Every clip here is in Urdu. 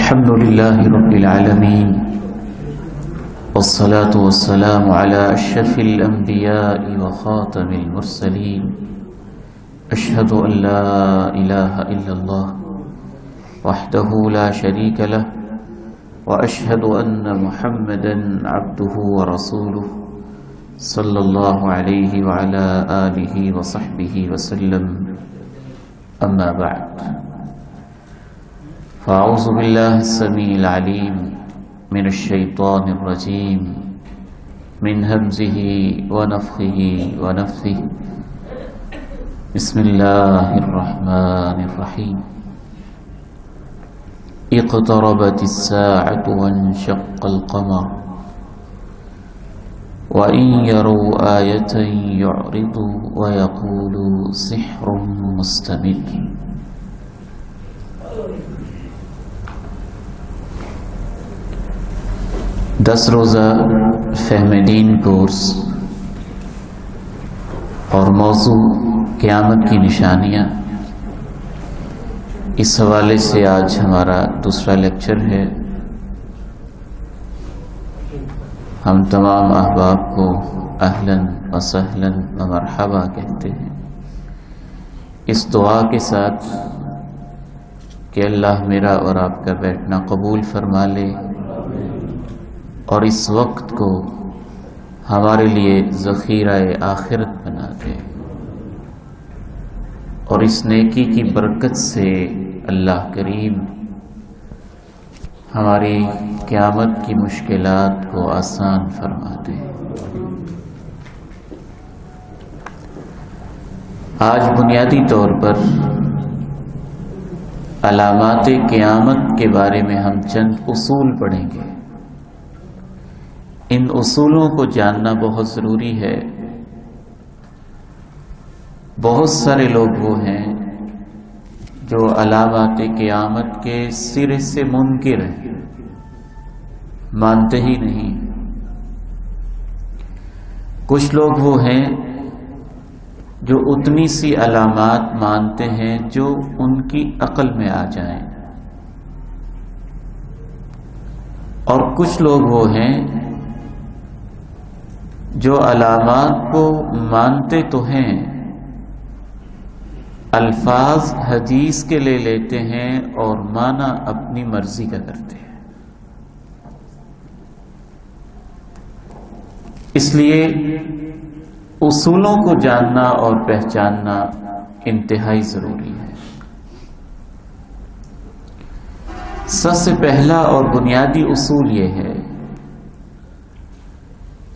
الحمد لله رب العالمين والصلاة والسلام على أشرف الأنبياء وخاتم المرسلين أشهد أن لا إله إلا الله وحده لا شريك له وأشهد أن محمدا عبده ورسوله صلى الله عليه وعلى آله وصحبه وسلم أما بعد فأعوذ بالله السميع العليم من الشيطان الرجيم من همزه ونفخه ونفثه بسم الله الرحمن الرحيم اقتربت الساعة وانشق القمر وإن يروا آية يعرضوا ويقولوا سحر مستمر. دس روزہ فہم دین کورس اور موضوع قیامت کی نشانیاں، اس حوالے سے آج ہمارا دوسرا لیکچر ہے. ہم تمام احباب کو اہلاً و سہلاً و مرحبا کہتے ہیں، اس دعا کے ساتھ کہ اللہ میرا اور آپ کا بیٹھنا قبول فرما لے اور اس وقت کو ہمارے لیے ذخیرہ آخرت بنا دے، اور اس نیکی کی برکت سے اللہ کریم ہماری قیامت کی مشکلات کو آسان فرما دے. آج بنیادی طور پر علامات قیامت کے بارے میں ہم چند اصول پڑھیں گے. ان اصولوں کو جاننا بہت ضروری ہے. بہت سارے لوگ وہ ہیں جو علامات قیامت کے سرے سے منکر ہیں، مانتے ہی نہیں. کچھ لوگ وہ ہیں جو اتنی سی علامات مانتے ہیں جو ان کی عقل میں آ جائیں، اور کچھ لوگ وہ ہیں جو علامات کو مانتے تو ہیں، الفاظ حدیث کے لے لیتے ہیں اور معنی اپنی مرضی کا کرتے ہیں. اس لیے اصولوں کو جاننا اور پہچاننا انتہائی ضروری ہے. سب سے پہلا اور بنیادی اصول یہ ہے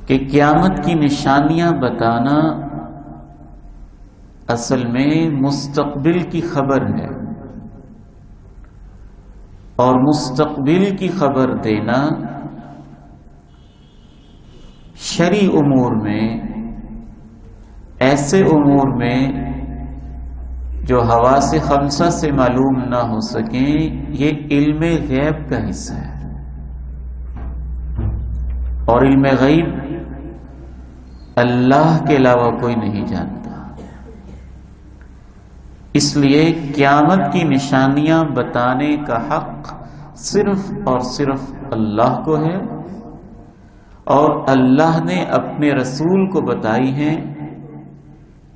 کہ قیامت کی نشانیاں بتانا اصل میں مستقبل کی خبر ہے، اور مستقبل کی خبر دینا شرعی امور میں، ایسے امور میں جو حواس خمسہ سے معلوم نہ ہو سکیں، یہ علم غیب کا حصہ ہے. اور علم غیب اللہ کے علاوہ کوئی نہیں جانتا. اس لیے قیامت کی نشانیاں بتانے کا حق صرف اور صرف اللہ کو ہے، اور اللہ نے اپنے رسول کو بتائی ہیں.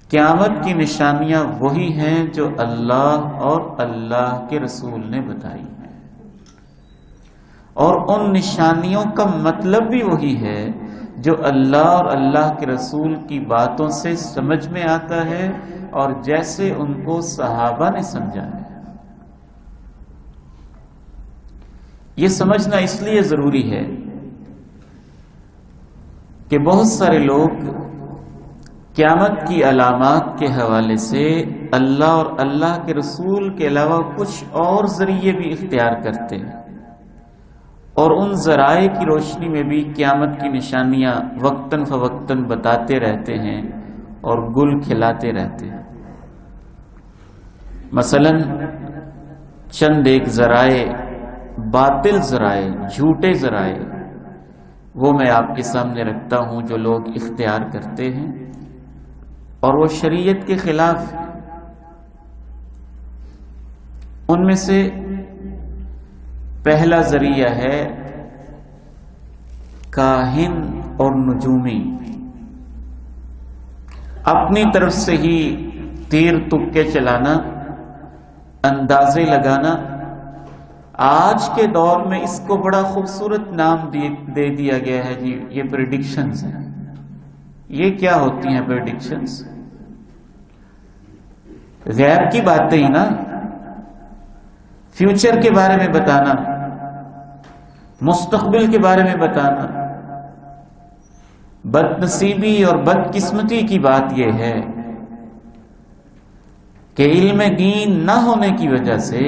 قیامت کی نشانیاں وہی ہیں جو اللہ اور اللہ کے رسول نے بتائی ہیں، اور ان نشانیوں کا مطلب بھی وہی ہے جو اللہ اور اللہ کے رسول کی باتوں سے سمجھ میں آتا ہے اور جیسے ان کو صحابہ نے سمجھا ہے. یہ سمجھنا اس لیے ضروری ہے کہ بہت سارے لوگ قیامت کی علامات کے حوالے سے اللہ اور اللہ کے رسول کے علاوہ کچھ اور ذریعے بھی اختیار کرتے ہیں، اور ان ذرائع کی روشنی میں بھی قیامت کی نشانیاں وقتاً فوقتاً بتاتے رہتے ہیں اور گل کھلاتے رہتے ہیں. مثلاً چند ایک ذرائع، باطل ذرائع، جھوٹے ذرائع، وہ میں آپ کے سامنے رکھتا ہوں جو لوگ اختیار کرتے ہیں، اور وہ شریعت کے خلاف. ان میں سے پہلا ذریعہ ہے کاہن اور نجومی، اپنی طرف سے ہی تیر تکے چلانا، اندازے لگانا۔ آج کے دور میں اس کو بڑا خوبصورت نام دے دیا گیا ہے جی، یہ پریڈکشنز ہیں۔ یہ کیا ہوتی ہیں پریڈکشنز؟ غیب کی باتیں ہی نا، فیوچر کے بارے میں بتانا، مستقبل کے بارے میں بتانا۔ بد نصیبی اور بد قسمتی کی بات یہ ہے کہ علم دین نہ ہونے کی وجہ سے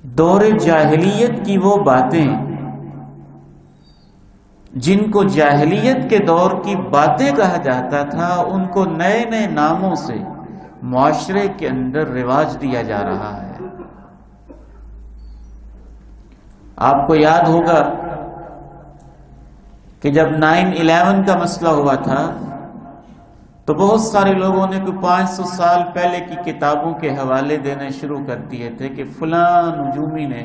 دور جاہلیت کی وہ باتیں جن کو جاہلیت کے دور کی باتیں کہا جاتا تھا، ان کو نئے نئے ناموں سے معاشرے کے اندر رواج دیا جا رہا ہے۔ آپ کو یاد ہوگا کہ جب 9/11 کا مسئلہ ہوا تھا تو بہت سارے لوگوں نے کوئی 500 سال پہلے کی کتابوں کے حوالے دینے شروع کر دیے تھے کہ فلاں نجومی نے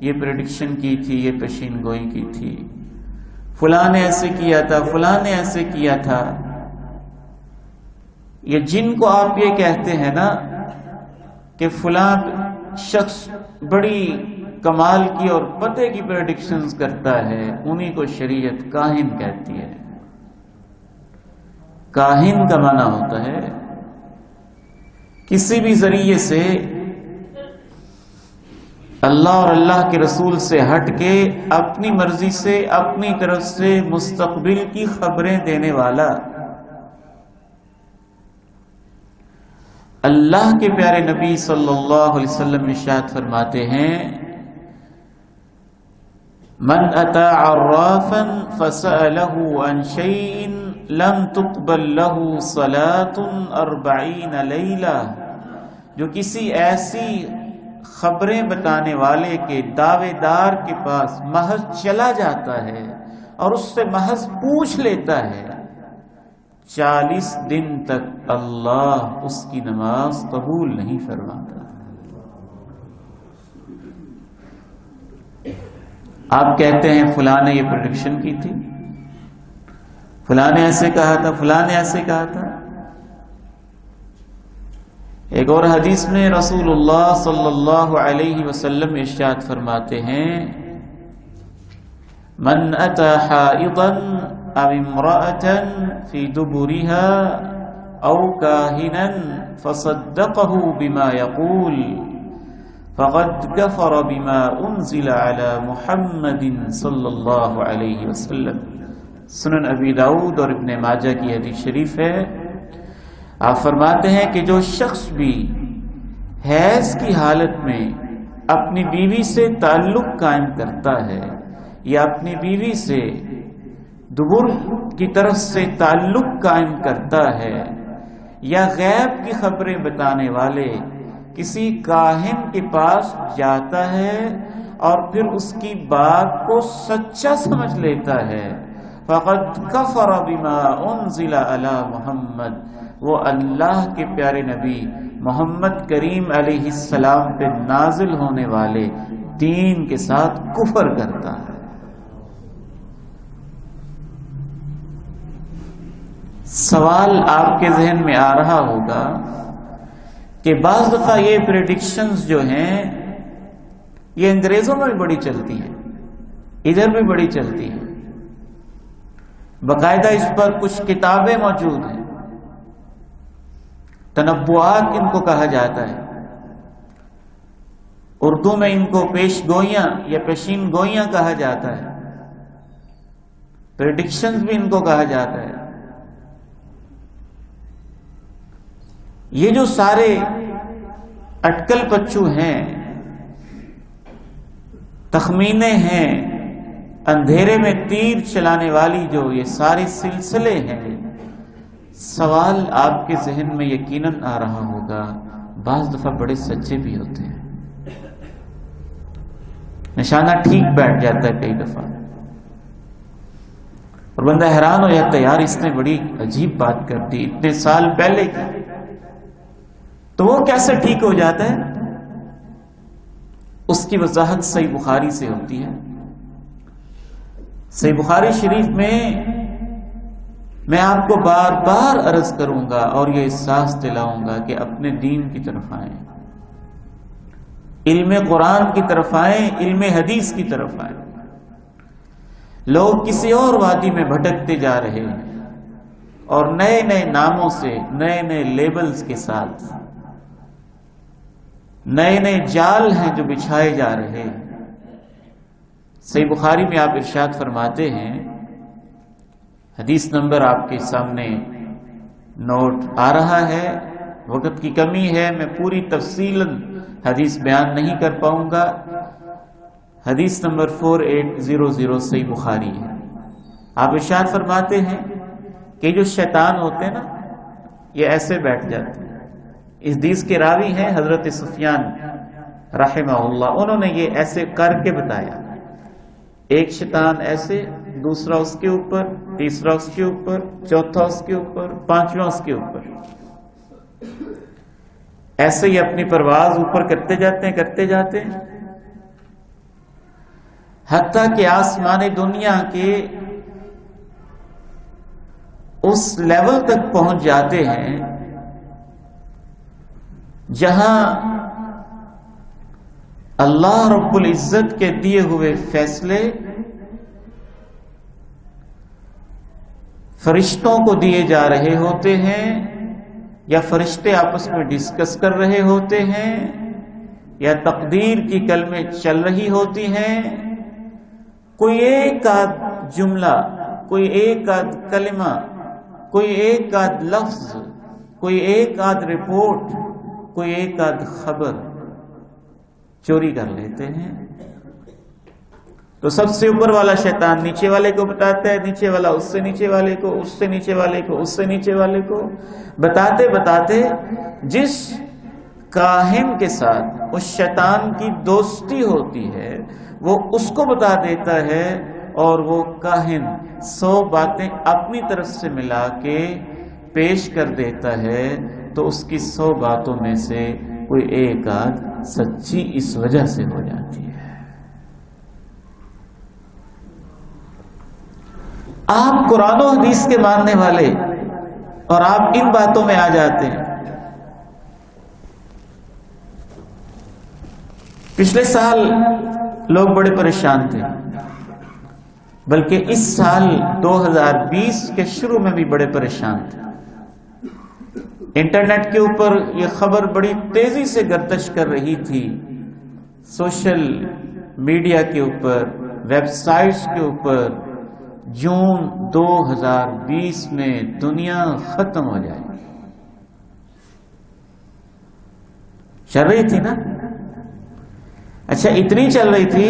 یہ پریڈکشن کی تھی، یہ پیشین گوئی کی تھی، فلاں نے ایسے کیا تھا، فلاں نے ایسے کیا تھا۔ یہ جن کو آپ یہ کہتے ہیں نا کہ فلاں شخص بڑی کمال کی اور پتے کی پریڈکشنز کرتا ہے، انہی کو شریعت کاہن کہتی ہے۔ کاہن کا معنی ہوتا ہے کسی بھی ذریعے سے اللہ اور اللہ کے رسول سے ہٹ کے اپنی مرضی سے اپنی طرف سے مستقبل کی خبریں دینے والا۔ اللہ کے پیارے نبی صلی اللہ علیہ وسلم ارشاد فرماتے ہیں، من اتى عرافا فسأله عن شيء لم تقبل له صلاة 40 ليلة، جو کسی ایسی خبریں بتانے والے کے دعوے دار کے پاس محض چلا جاتا ہے اور اس سے محض پوچھ لیتا ہے، 40 دن تک اللہ اس کی نماز قبول نہیں فرماتا۔ آپ کہتے ہیں فلاں نے یہ پریڈکشن کی تھی، فلاں نے ایسے کہا تھا، فلاں نے ایسے کہا تھا۔ ایک اور حدیث میں رسول اللہ صلی اللہ علیہ وسلم ارشاد فرماتے ہیں، من اتى حائضا او امرأة في دبرها او كاهنا فصدقه بما يقول فقد كفر بما انزل على محمد صلی اللہ علیہ وسلم۔ سنن ابی داؤد اور ابن ماجہ کی حدیث شریف ہے۔ آپ فرماتے ہیں کہ جو شخص بھی حیض کی حالت میں اپنی بیوی سے تعلق قائم کرتا ہے یا اپنی بیوی سے دبر کی طرف سے تعلق قائم کرتا ہے یا غیب کی خبریں بتانے والے کسی کاہن کے پاس جاتا ہے اور پھر اس کی بات کو سچا سمجھ لیتا ہے، فقد کفر بما انزل علی محمد، وہ اللہ کے پیارے نبی محمد کریم علیہ السلام پہ نازل ہونے والے دین کے ساتھ کفر کرتا ہے۔ سوال آپ کے ذہن میں آ رہا ہوگا کہ بعض دفعہ یہ پریڈکشنز جو ہیں یہ انگریزوں میں بھی بڑی چلتی ہیں، ادھر بھی بڑی چلتی ہیں، باقاعدہ اس پر کچھ کتابیں موجود ہیں، تنبؤات ان کو کہا جاتا ہے، اردو میں ان کو پیش گوئیاں یا پیشین گوئیاں کہا جاتا ہے، پریڈکشنز بھی ان کو کہا جاتا ہے۔ یہ جو سارے اٹکل پچو ہیں، تخمینے ہیں، اندھیرے میں تیر چلانے والی جو یہ سارے سلسلے ہیں، سوال آپ کے ذہن میں یقیناً آ رہا ہوگا بعض دفعہ بڑے سچے بھی ہوتے ہیں، نشانہ ٹھیک بیٹھ جاتا ہے کئی دفعہ، اور بندہ حیران ہو جاتا ہے یار اس نے بڑی عجیب بات کر دی اتنے سال پہلے کی، تو وہ کیسے ٹھیک ہو جاتا ہے؟ اس کی وضاحت صحیح بخاری سے ہوتی ہے۔ صحیح بخاری شریف میں آپ کو بار بار عرض کروں گا اور یہ احساس دلاؤں گا کہ اپنے دین کی طرف آئیں، علم قرآن کی طرف آئیں، علم حدیث کی طرف آئیں۔ لوگ کسی اور وادی میں بھٹکتے جا رہے ہیں اور نئے نئے ناموں سے، نئے نئے لیبلز کے ساتھ نئے نئے جال ہیں جو بچھائے جا رہے ہیں۔ صحیح بخاری میں آپ ارشاد فرماتے ہیں، حدیث نمبر آپ کے سامنے نوٹ آ رہا ہے، وقت کی کمی ہے، میں پوری تفصیل حدیث بیان نہیں کر پاؤں گا۔ حدیث نمبر 4800 صحیح بخاری ہے۔ آپ ارشاد فرماتے ہیں کہ جو شیطان ہوتے ہیں نا، یہ ایسے بیٹھ جاتے ہیں۔ اس حدیث کے راوی ہیں حضرت سفیان رحمہ اللہ، انہوں نے یہ ایسے کر کے بتایا، ایک شیطان ایسے، دوسرا اس کے اوپر، تیسرا اس کے اوپر، چوتھا اس کے اوپر، پانچواں اس کے اوپر، ایسے ہی اپنی پرواز اوپر کرتے جاتے ہیں حتیٰ کہ آسمان دنیا کے اس لیول تک پہنچ جاتے ہیں جہاں اللہ رب العزت کے دیے ہوئے فیصلے فرشتوں کو دیے جا رہے ہوتے ہیں، یا فرشتے آپس میں ڈسکس کر رہے ہوتے ہیں، یا تقدیر کی کلمیں چل رہی ہوتی ہیں۔ کوئی ایک آدھ جملہ، کوئی ایک آدھ کلمہ، کوئی ایک آدھ لفظ، کوئی ایک آدھ رپورٹ، کوئی ایک آدھ خبر چوری کر لیتے ہیں، تو سب سے اوپر والا شیطان نیچے والے کو بتاتا ہے، نیچے والا اس سے نیچے والے کو، اس سے نیچے والے کو، اس سے نیچے والے کو، بتاتے بتاتے جس کاہن کے ساتھ اس شیطان کی دوستی ہوتی ہے وہ اس کو بتا دیتا ہے، اور وہ کاہن 100 باتیں اپنی طرف سے ملا کے پیش کر دیتا ہے، تو اس کی 100 باتوں میں سے کوئی ایک آدھ سچی اس وجہ سے ہو جاتی ہے۔ آپ قرآن و حدیث کے ماننے والے اور آپ ان باتوں میں آ جاتے ہیں۔ پچھلے سال لوگ بڑے پریشان تھے، بلکہ اس سال 2020 کے شروع میں بھی بڑے پریشان تھے۔ انٹرنیٹ کے اوپر یہ خبر بڑی تیزی سے گردش کر رہی تھی، سوشل میڈیا کے اوپر، ویب سائٹس کے اوپر، جون 2020 میں دنیا ختم ہو جائے گی۔ چل رہی تھی نا؟ اچھا، اتنی چل رہی تھی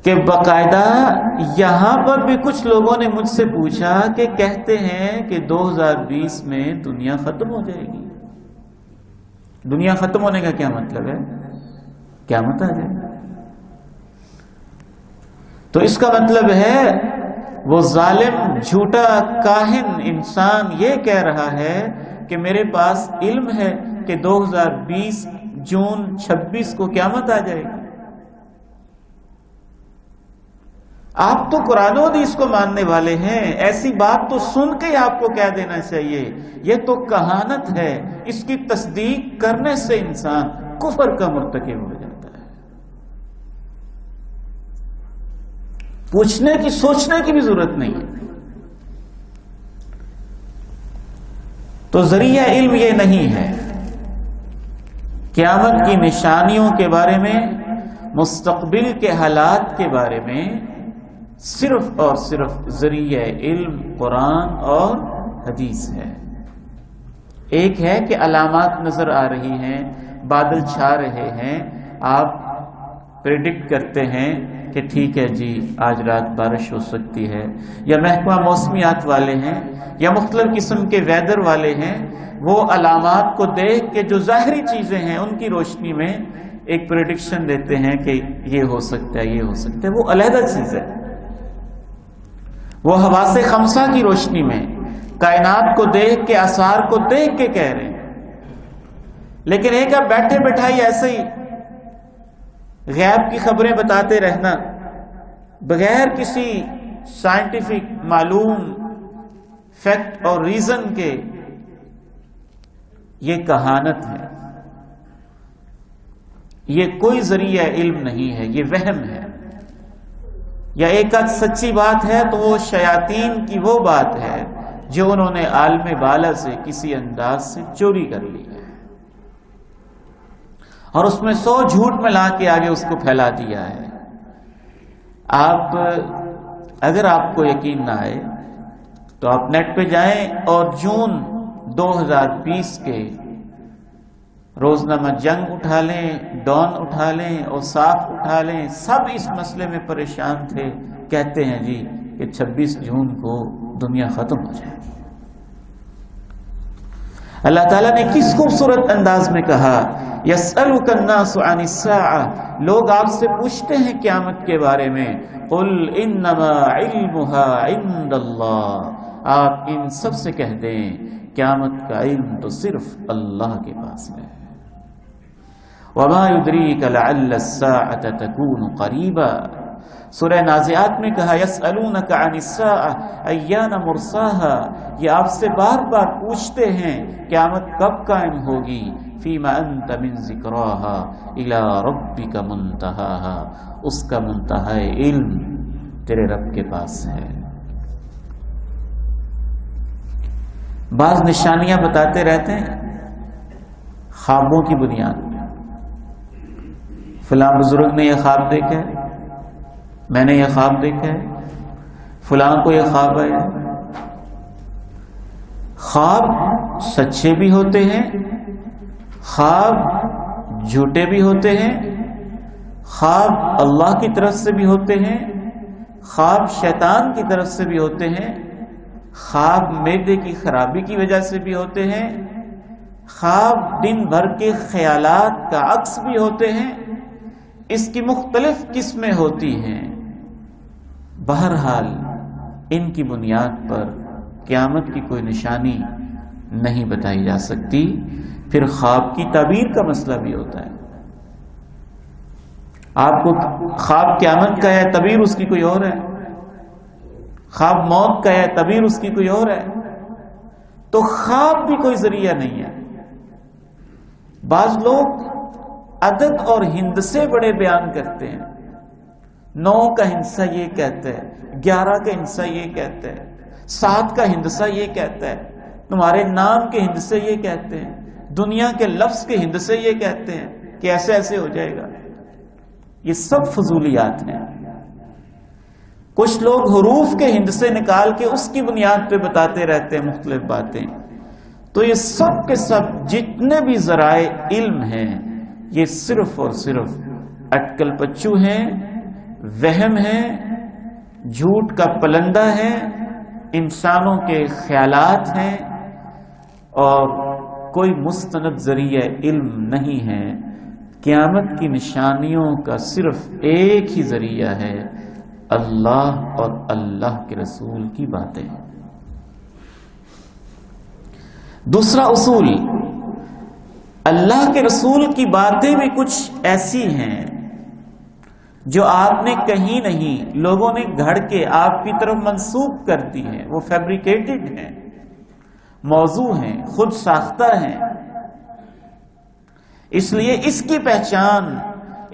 کہ باقاعدہ یہاں پر بھی کچھ لوگوں نے مجھ سے پوچھا کہ کہتے ہیں کہ 2020 میں دنیا ختم ہو جائے گی۔ دنیا ختم ہونے کا کیا مطلب ہے؟ قیامت آ جائے گی۔ تو اس کا مطلب ہے وہ ظالم جھوٹا کاہن انسان یہ کہہ رہا ہے کہ میرے پاس علم ہے کہ 2020 جون 26 کو قیامت آ جائے گی۔ آپ تو قرآن و حدیث کو ماننے والے ہیں، ایسی بات تو سن کے آپ کو کہہ دینا چاہیے یہ تو کہانت ہے، اس کی تصدیق کرنے سے انسان کفر کا مرتکب ہو جاتا ہے۔ پوچھنے کی، سوچنے کی بھی ضرورت نہیں ہے۔ تو ذریعہ علم یہ نہیں ہے، قیامت کی نشانیوں کے بارے میں، مستقبل کے حالات کے بارے میں صرف اور صرف ذریعہ علم قرآن اور حدیث ہے۔ ایک ہے کہ علامات نظر آ رہی ہیں، بادل چھا رہے ہیں، آپ پریڈکٹ کرتے ہیں کہ ٹھیک ہے جی آج رات بارش ہو سکتی ہے، یا محکمہ موسمیات والے ہیں یا مختلف قسم کے ویدر والے ہیں، وہ علامات کو دیکھ کے جو ظاہری چیزیں ہیں ان کی روشنی میں ایک پریڈکشن دیتے ہیں کہ یہ ہو سکتا ہے، یہ ہو سکتا ہے، وہ علیحدہ چیز ہے۔ وہ حواس خمسہ کی روشنی میں کائنات کو دیکھ کے، آثار کو دیکھ کے کہہ رہے ہیں۔ لیکن ایک اب بیٹھے بٹھائی ایسے ہی غیب کی خبریں بتاتے رہنا بغیر کسی سائنٹیفک معلوم فیکٹ اور ریزن کے، یہ کہانت ہے، یہ کوئی ذریعہ علم نہیں ہے، یہ وہم ہے، یا ایک آدھ سچی بات ہے تو وہ شیاطین کی وہ بات ہے جو انہوں نے عالم بالا سے کسی انداز سے چوری کر لی ہے اور اس میں 100 جھوٹ ملا کے آگے اس کو پھیلا دیا ہے۔ آپ اگر آپ کو یقین نہ آئے تو آپ نیٹ پہ جائیں اور جون 2020 کے روزنامہ جنگ اٹھا لیں، ڈان اٹھا لیں اور صاف اٹھا لیں، سب اس مسئلے میں پریشان تھے، کہتے ہیں جی کہ 26 جون کو دنیا ختم ہو جائے۔ اللہ تعالیٰ نے کس خوبصورت انداز میں کہا، یسألک الناس عن الساعة، لوگ آپ سے پوچھتے ہیں قیامت کے بارے میں، قل انما علمها عند اللہ، آپ ان سب سے کہہ دیں قیامت کا علم تو صرف اللہ کے پاس ہے۔ وما يدريك لعل الساعة تكون قريبا، سورہ نازعات میں کہا یسألونک عن الساعة ایان مرساها، یہ آپ سے بار بار پوچھتے ہیں قیامت کب قائم ہوگی، فیما انت من ذکراها الى ربک منتہاها، اس کا منتہا علم تیرے رب کے پاس ہے۔ بعض نشانیاں بتاتے رہتے ہیں خوابوں کی بنیاد، فلاں بزرگ نے یہ خواب دیکھا ہے، میں نے یہ خواب دیکھا ہے، فلاں کو یہ خواب آیا۔ خواب سچے بھی ہوتے ہیں، خواب جھوٹے بھی ہوتے ہیں، خواب اللہ کی طرف سے بھی ہوتے ہیں، خواب شیطان کی طرف سے بھی ہوتے ہیں، خواب معدے کی خرابی کی وجہ سے بھی ہوتے ہیں، خواب دن بھر کے خیالات کا عکس بھی ہوتے ہیں، اس کی مختلف قسمیں ہوتی ہیں۔ بہرحال ان کی بنیاد پر قیامت کی کوئی نشانی نہیں بتائی جا سکتی۔ پھر خواب کی تعبیر کا مسئلہ بھی ہوتا ہے، آپ کو خواب قیامت کا ہے، تعبیر اس کی کوئی اور ہے، خواب موت کا ہے، تعبیر اس کی کوئی اور ہے، تو خواب بھی کوئی ذریعہ نہیں ہے۔ بعض لوگ عدد اور ہندسے بڑے بیان کرتے ہیں، 9 کا ہندسہ یہ کہتا ہے، 11 کا ہندسہ یہ کہتا ہے، 7 کا ہندسہ یہ کہتا ہے، تمہارے نام کے ہندسے یہ کہتے ہیں، دنیا کے لفظ کے ہندسے یہ کہتے ہیں کہ ایسے ایسے ہو جائے گا۔ یہ سب فضولیات ہیں۔ کچھ لوگ حروف کے ہندسے نکال کے اس کی بنیاد پہ بتاتے رہتے ہیں مختلف باتیں۔ تو یہ سب کے سب جتنے بھی ذرائع علم ہیں یہ صرف اور صرف اٹکل پچو ہیں، وہم ہیں، جھوٹ کا پلندہ ہے، انسانوں کے خیالات ہیں اور کوئی مستند ذریعہ علم نہیں ہے۔ قیامت کی نشانیوں کا صرف ایک ہی ذریعہ ہے، اللہ اور اللہ کے رسول کی باتیں۔ دوسرا اصول، اللہ کے رسول کی باتیں بھی کچھ ایسی ہیں جو آپ نے کہیں نہیں، لوگوں نے گھڑ کے آپ کی طرف منسوب کر دی ہیں، وہ فیبریکیٹڈ ہیں، موضوع ہیں، خود ساختہ ہیں۔ اس لیے اس کی پہچان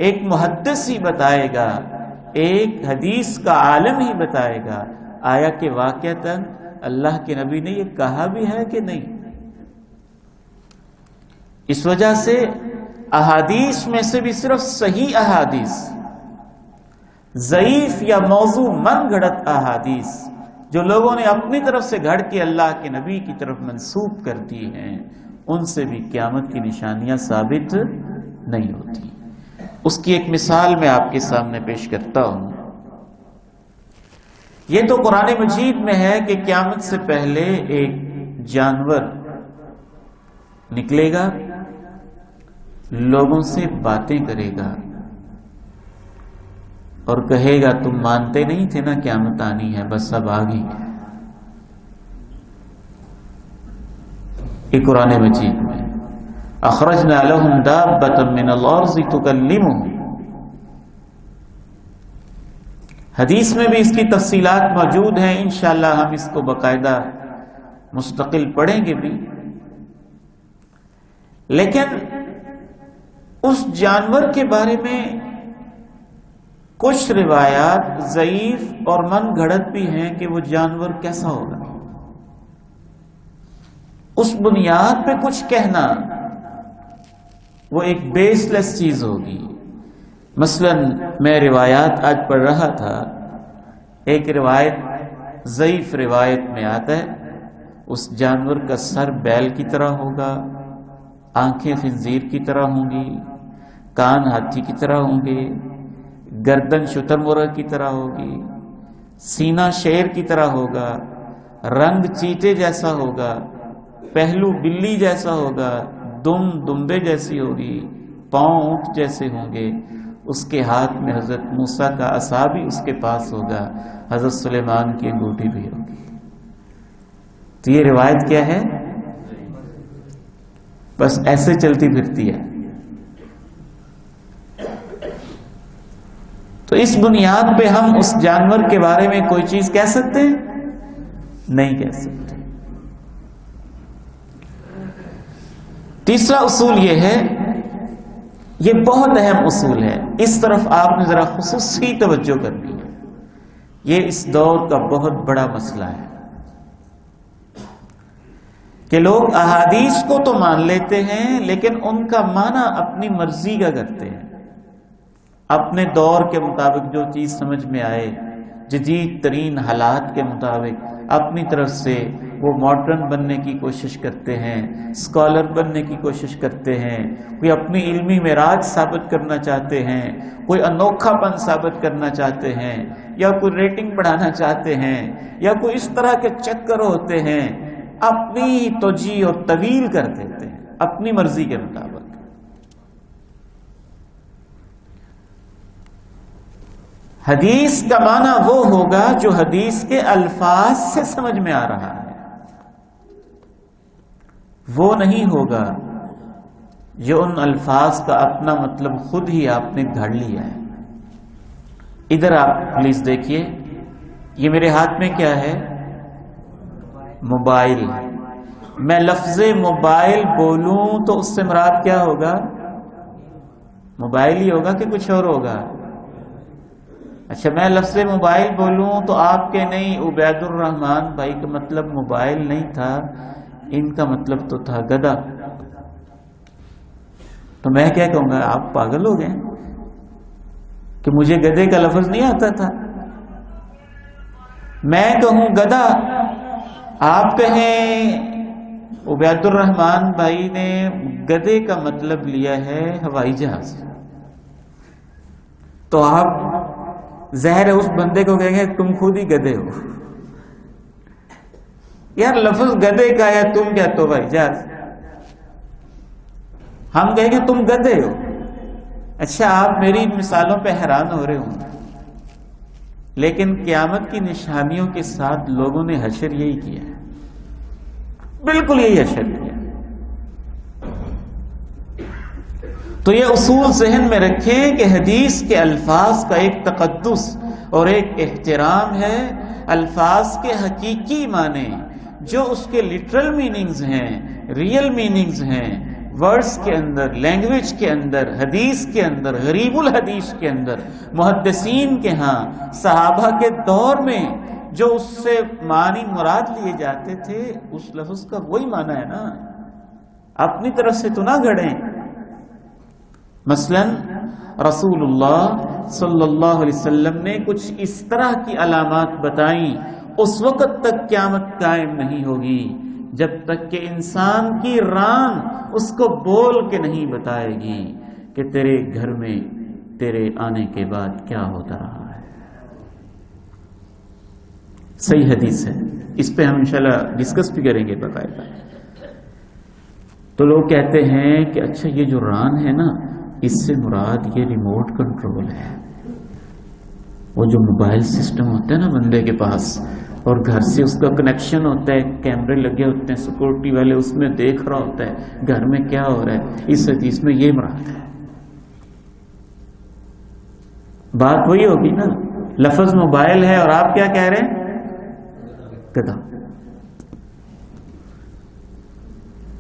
ایک محدث ہی بتائے گا، ایک حدیث کا عالم ہی بتائے گا، آیا کہ واقعتاً اللہ کے نبی نے یہ کہا بھی ہے کہ نہیں۔ اس وجہ سے احادیث میں سے بھی صرف صحیح احادیث، ضعیف یا موضوع من گھڑت احادیث جو لوگوں نے اپنی طرف سے گھڑ کے اللہ کے نبی کی طرف منسوب کر دی ہیں، ان سے بھی قیامت کی نشانیاں ثابت نہیں ہوتی۔ اس کی ایک مثال میں آپ کے سامنے پیش کرتا ہوں۔ یہ تو قرآن مجید میں ہے کہ قیامت سے پہلے ایک جانور نکلے گا، لوگوں سے باتیں کرے گا اور کہے گا تم مانتے نہیں تھے نا قیامت آنی ہے، بس اب آ گئی۔ یہ قرآن مجید میں اخرجنا لهم دابة من الارض تكلمهم. حدیث میں بھی اس کی تفصیلات موجود ہیں، انشاءاللہ ہم اس کو باقاعدہ مستقل پڑھیں گے بھی. لیکن اس جانور کے بارے میں کچھ روایات ضعیف اور من گھڑت بھی ہیں کہ وہ جانور کیسا ہوگا. اس بنیاد پہ کچھ کہنا وہ ایک بیس لیس چیز ہوگی. مثلا میں روایات آج پڑھ رہا تھا، ایک روایت ضعیف روایت میں آتا ہے اس جانور کا سر بیل کی طرح ہوگا، آنکھیں خنزیر کی طرح ہوں گی، کان ہاتھی کی طرح ہوں گے، گردن شتر مرغ کی طرح ہوگی، سینہ شیر کی طرح ہوگا، رنگ چیتے جیسا ہوگا، پہلو بلی جیسا ہوگا، دم دمبے جیسی ہوگی، پاؤں اونٹ جیسے ہوں گے. اس کے ہاتھ میں حضرت موسیٰ کا عصا بھی اس کے پاس ہوگا، حضرت سلیمان کی انگوٹھی بھی ہوگی. تو یہ روایت کیا ہے؟ بس ایسے چلتی پھرتی ہے. تو اس بنیاد پہ ہم اس جانور کے بارے میں کوئی چیز کہہ سکتے ہیں؟ نہیں کہہ سکتے. تیسرا اصول یہ ہے، یہ بہت اہم اصول ہے، اس طرف آپ نے ذرا خصوصی توجہ کرنی ہے. یہ اس دور کا بہت بڑا مسئلہ ہے کہ لوگ احادیث کو تو مان لیتے ہیں لیکن ان کا معنی اپنی مرضی کا کرتے ہیں، اپنے دور کے مطابق جو چیز سمجھ میں آئے، جدید ترین حالات کے مطابق اپنی طرف سے وہ ماڈرن بننے کی کوشش کرتے ہیں، اسکالر بننے کی کوشش کرتے ہیں، کوئی اپنی علمی معراج ثابت کرنا چاہتے ہیں، کوئی انوکھا پن ثابت کرنا چاہتے ہیں، یا کوئی ریٹنگ بڑھانا چاہتے ہیں، یا کوئی اس طرح کے چکر ہوتے ہیں، اپنی توجیہ اور طویل کر دیتے ہیں اپنی مرضی کے مطابق. حدیث کا معنی وہ ہوگا جو حدیث کے الفاظ سے سمجھ میں آ رہا ہے، وہ نہیں ہوگا جو ان الفاظ کا اپنا مطلب خود ہی آپ نے گھڑ لیا ہے. ادھر آپ پلیز دیکھیے، یہ میرے ہاتھ میں کیا ہے؟ موبائل. میں لفظ موبائل بولوں تو اس سے مراد کیا ہوگا؟ موبائل ہی ہوگا کہ کچھ اور ہوگا؟ اچھا، میں لفظ موبائل بولوں تو آپ کے نہیں، عبید الرحمان بھائی کا مطلب موبائل نہیں تھا، ان کا مطلب تو تھا گدھا. تو میں کیا کہوں گا؟ آپ پاگل ہو گئے کہ مجھے گدھے کا لفظ نہیں آتا تھا. میں کہوں گدھا، آپ کہیں عبید الرحمان بھائی نے گدھے کا مطلب لیا ہے ہوائی جہاز. تو آپ ظاہر ہے اس بندے کو کہیں گے تم خود ہی گدھے ہو. یار لفظ گدھے کا یا تم کیا تو بھائی جہاز، ہم کہیں گے تم گدھے ہو. اچھا، آپ میری ان مثالوں پہ حیران ہو رہے ہوں، لیکن قیامت کی نشانیوں کے ساتھ لوگوں نے حشر یہی کیا ہے، بالکل یہی حشر کیا. تو یہ اصول ذہن میں رکھیں کہ حدیث کے الفاظ کا ایک تقدس اور ایک احترام ہے. الفاظ کے حقیقی معنی جو اس کے لٹرل میننگز ہیں، ریئل میننگز ہیں، ورڈز کے اندر، لینگویج کے اندر، حدیث کے اندر، غریب الحدیث کے اندر، محدثین کے ہاں، صحابہ کے دور میں جو اس سے معنی مراد لیے جاتے تھے، اس لفظ کا وہی معنی ہے نا. اپنی طرف سے تو نہ گھڑیں. مثلا رسول اللہ صلی اللہ علیہ وسلم نے کچھ اس طرح کی علامات بتائیں، اس وقت تک قیامت قائم نہیں ہوگی جب تک کہ انسان کی ران اس کو بول کے نہیں بتائے گی کہ تیرے گھر میں تیرے آنے کے بعد کیا ہوتا رہا ہے. صحیح حدیث ہے، اس پہ ہم انشاءاللہ ڈسکس بھی کریں گے باقاعدہ. تو لوگ کہتے ہیں کہ اچھا یہ جو ران ہے نا، اس سے مراد یہ ریموٹ کنٹرول ہے. وہ جو موبائل سسٹم ہوتا ہے نا بندے کے پاس، اور گھر سے اس کا کنیکشن ہوتا ہے کیمرے لگے ہوتے ہیں، سیکورٹی والے اس میں دیکھ رہا ہوتا ہے گھر میں کیا ہو رہا ہے. اس حدیث میں یہ مراد ہے. بات وہی ہوگی نا، لفظ موبائل ہے اور آپ کیا کہہ رہے ہیں؟ گدھا.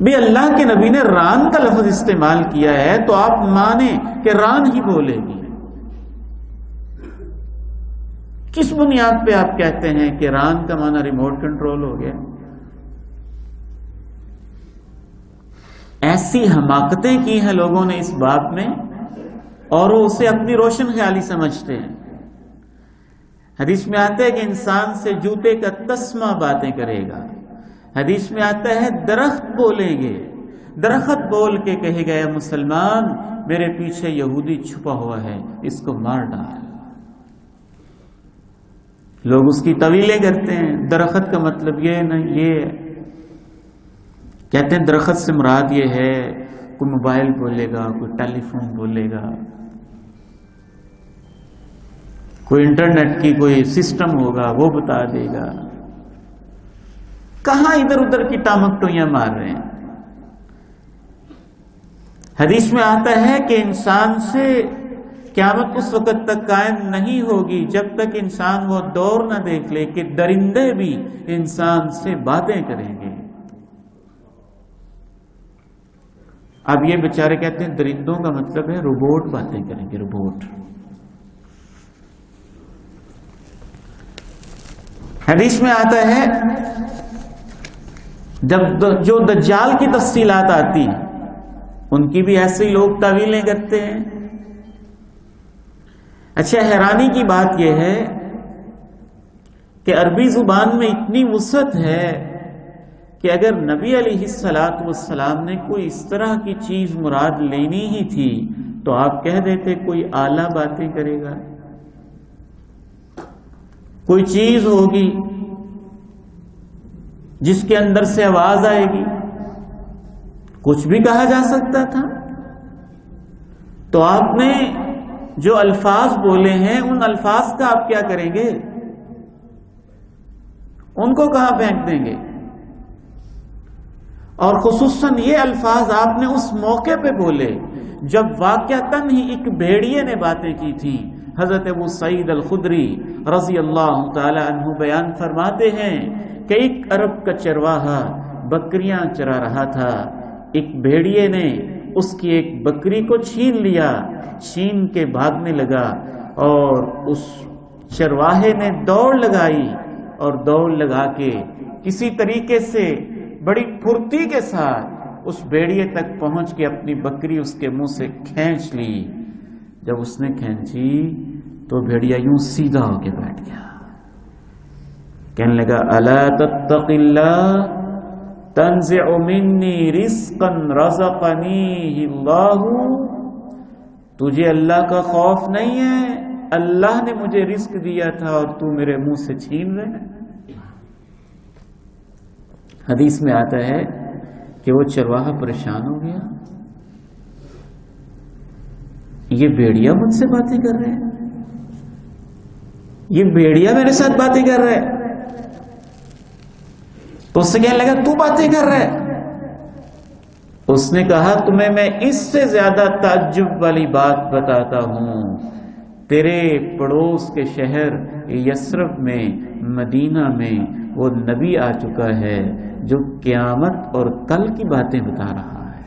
بھی اللہ کے نبی نے ران کا لفظ استعمال کیا ہے تو آپ مانیں کہ ران ہی بولے گی. کس بنیاد پہ آپ کہتے ہیں کہ ران کا معنی ریموٹ کنٹرول ہو گیا؟ ایسی حماقتیں کی ہیں لوگوں نے اس بات میں اور وہ اسے اپنی روشن خیالی سمجھتے ہیں. حدیث میں آتا ہے کہ انسان سے جوتے کا تسمہ باتیں کرے گا. حدیث میں آتا ہے درخت بولیں گے. درخت بول کے کہے گا مسلمان میرے پیچھے یہودی چھپا ہوا ہے، اس کو مار ڈال. لوگ اس کی طویلیں کرتے ہیں. درخت کا مطلب یہ نہیں، یہ کہتے ہیں درخت سے مراد یہ ہے کوئی موبائل بولے گا، کوئی ٹیلی فون بولے گا، کوئی انٹرنیٹ کی کوئی سسٹم ہوگا وہ بتا دے گا. کہاں ادھر ادھر کی ٹامک ٹوئیاں مار رہے ہیں. حدیث میں آتا ہے کہ انسان سے قیامت اس وقت تک قائم نہیں ہوگی جب تک انسان وہ دور نہ دیکھ لے کہ درندے بھی انسان سے باتیں کریں گے. اب یہ بیچارے کہتے ہیں درندوں کا مطلب ہے روبوٹ باتیں کریں گے. روبوٹ. حدیث میں آتا ہے جب جو دجال کی تفصیلات آتی ہیں ان کی بھی ایسے ہی لوگ تعویلیں کرتے ہیں. اچھا، حیرانی کی بات یہ ہے کہ عربی زبان میں اتنی وسعت ہے کہ اگر نبی علیہ الصلوۃ والسلام نے کوئی اس طرح کی چیز مراد لینی ہی تھی تو آپ کہہ دیتے کوئی اعلیٰ باتیں کرے گا، کوئی چیز ہوگی جس کے اندر سے آواز آئے گی، کچھ بھی کہا جا سکتا تھا. تو آپ نے جو الفاظ بولے ہیں ان الفاظ کا آپ کیا کریں گے؟ ان کو کہاں پھینک دیں گے؟ اور خصوصاً یہ الفاظ آپ نے اس موقع پہ بولے جب واقعتاً ہی ایک بھیڑیے نے باتیں کی تھی. حضرت ابو سعید الخدری رضی اللہ تعالی عنہ بیان فرماتے ہیں کہ ایک عرب کا چرواہا بکریاں چرا رہا تھا. ایک بھیڑیے نے اس کی ایک بکری کو چھین لیا، چھین کے بھاگنے لگا اور اس چرواہے نے دوڑ لگائی اور دوڑ لگا کے کسی طریقے سے بڑی پھرتی کے ساتھ اس بھیڑیے تک پہنچ کے اپنی بکری اس کے منہ سے کھینچ لی. جب اس نے کھینچی تو بھیڑیا یوں سیدھا ہو کے بیٹھ گیا، کہنے لگا الا تتق اللہ تنزع منی رزقا رزقنیہ اللہ. تجھے اللہ کا خوف نہیں ہے؟ اللہ نے مجھے رزق دیا تھا اور تو میرے منہ سے چھین رہے. حدیث میں آتا ہے کہ وہ چرواہا پریشان ہو گیا، یہ بھیڑیا مجھ سے باتیں کر رہے ہیں، یہ بھیڑیا میرے ساتھ باتیں کر رہے ہیں. تو اس سے کہنے لگا تو باتیں کر رہے. اس نے کہا تمہیں میں اس سے زیادہ تعجب والی بات بتاتا ہوں. تیرے پڑوس کے شہر یثرب میں، مدینہ میں وہ نبی آ چکا ہے جو قیامت اور کل کی باتیں بتا رہا ہے.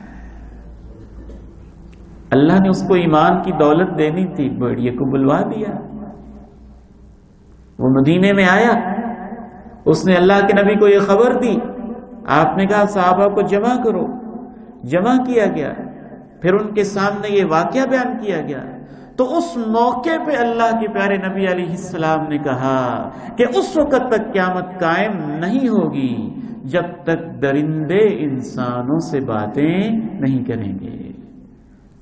اللہ نے اس کو ایمان کی دولت دینی تھی، بھیڑیے کو بلوا دیا. وہ مدینے میں آیا، اس نے اللہ کے نبی کو یہ خبر دی. آپ نے کہا صحابہ کو جمع کرو. جمع کیا گیا، پھر ان کے سامنے یہ واقعہ بیان کیا گیا. تو اس موقع پہ اللہ کے پیارے نبی علیہ السلام نے کہا کہ اس وقت تک قیامت قائم نہیں ہوگی جب تک درندے انسانوں سے باتیں نہیں کریں گے.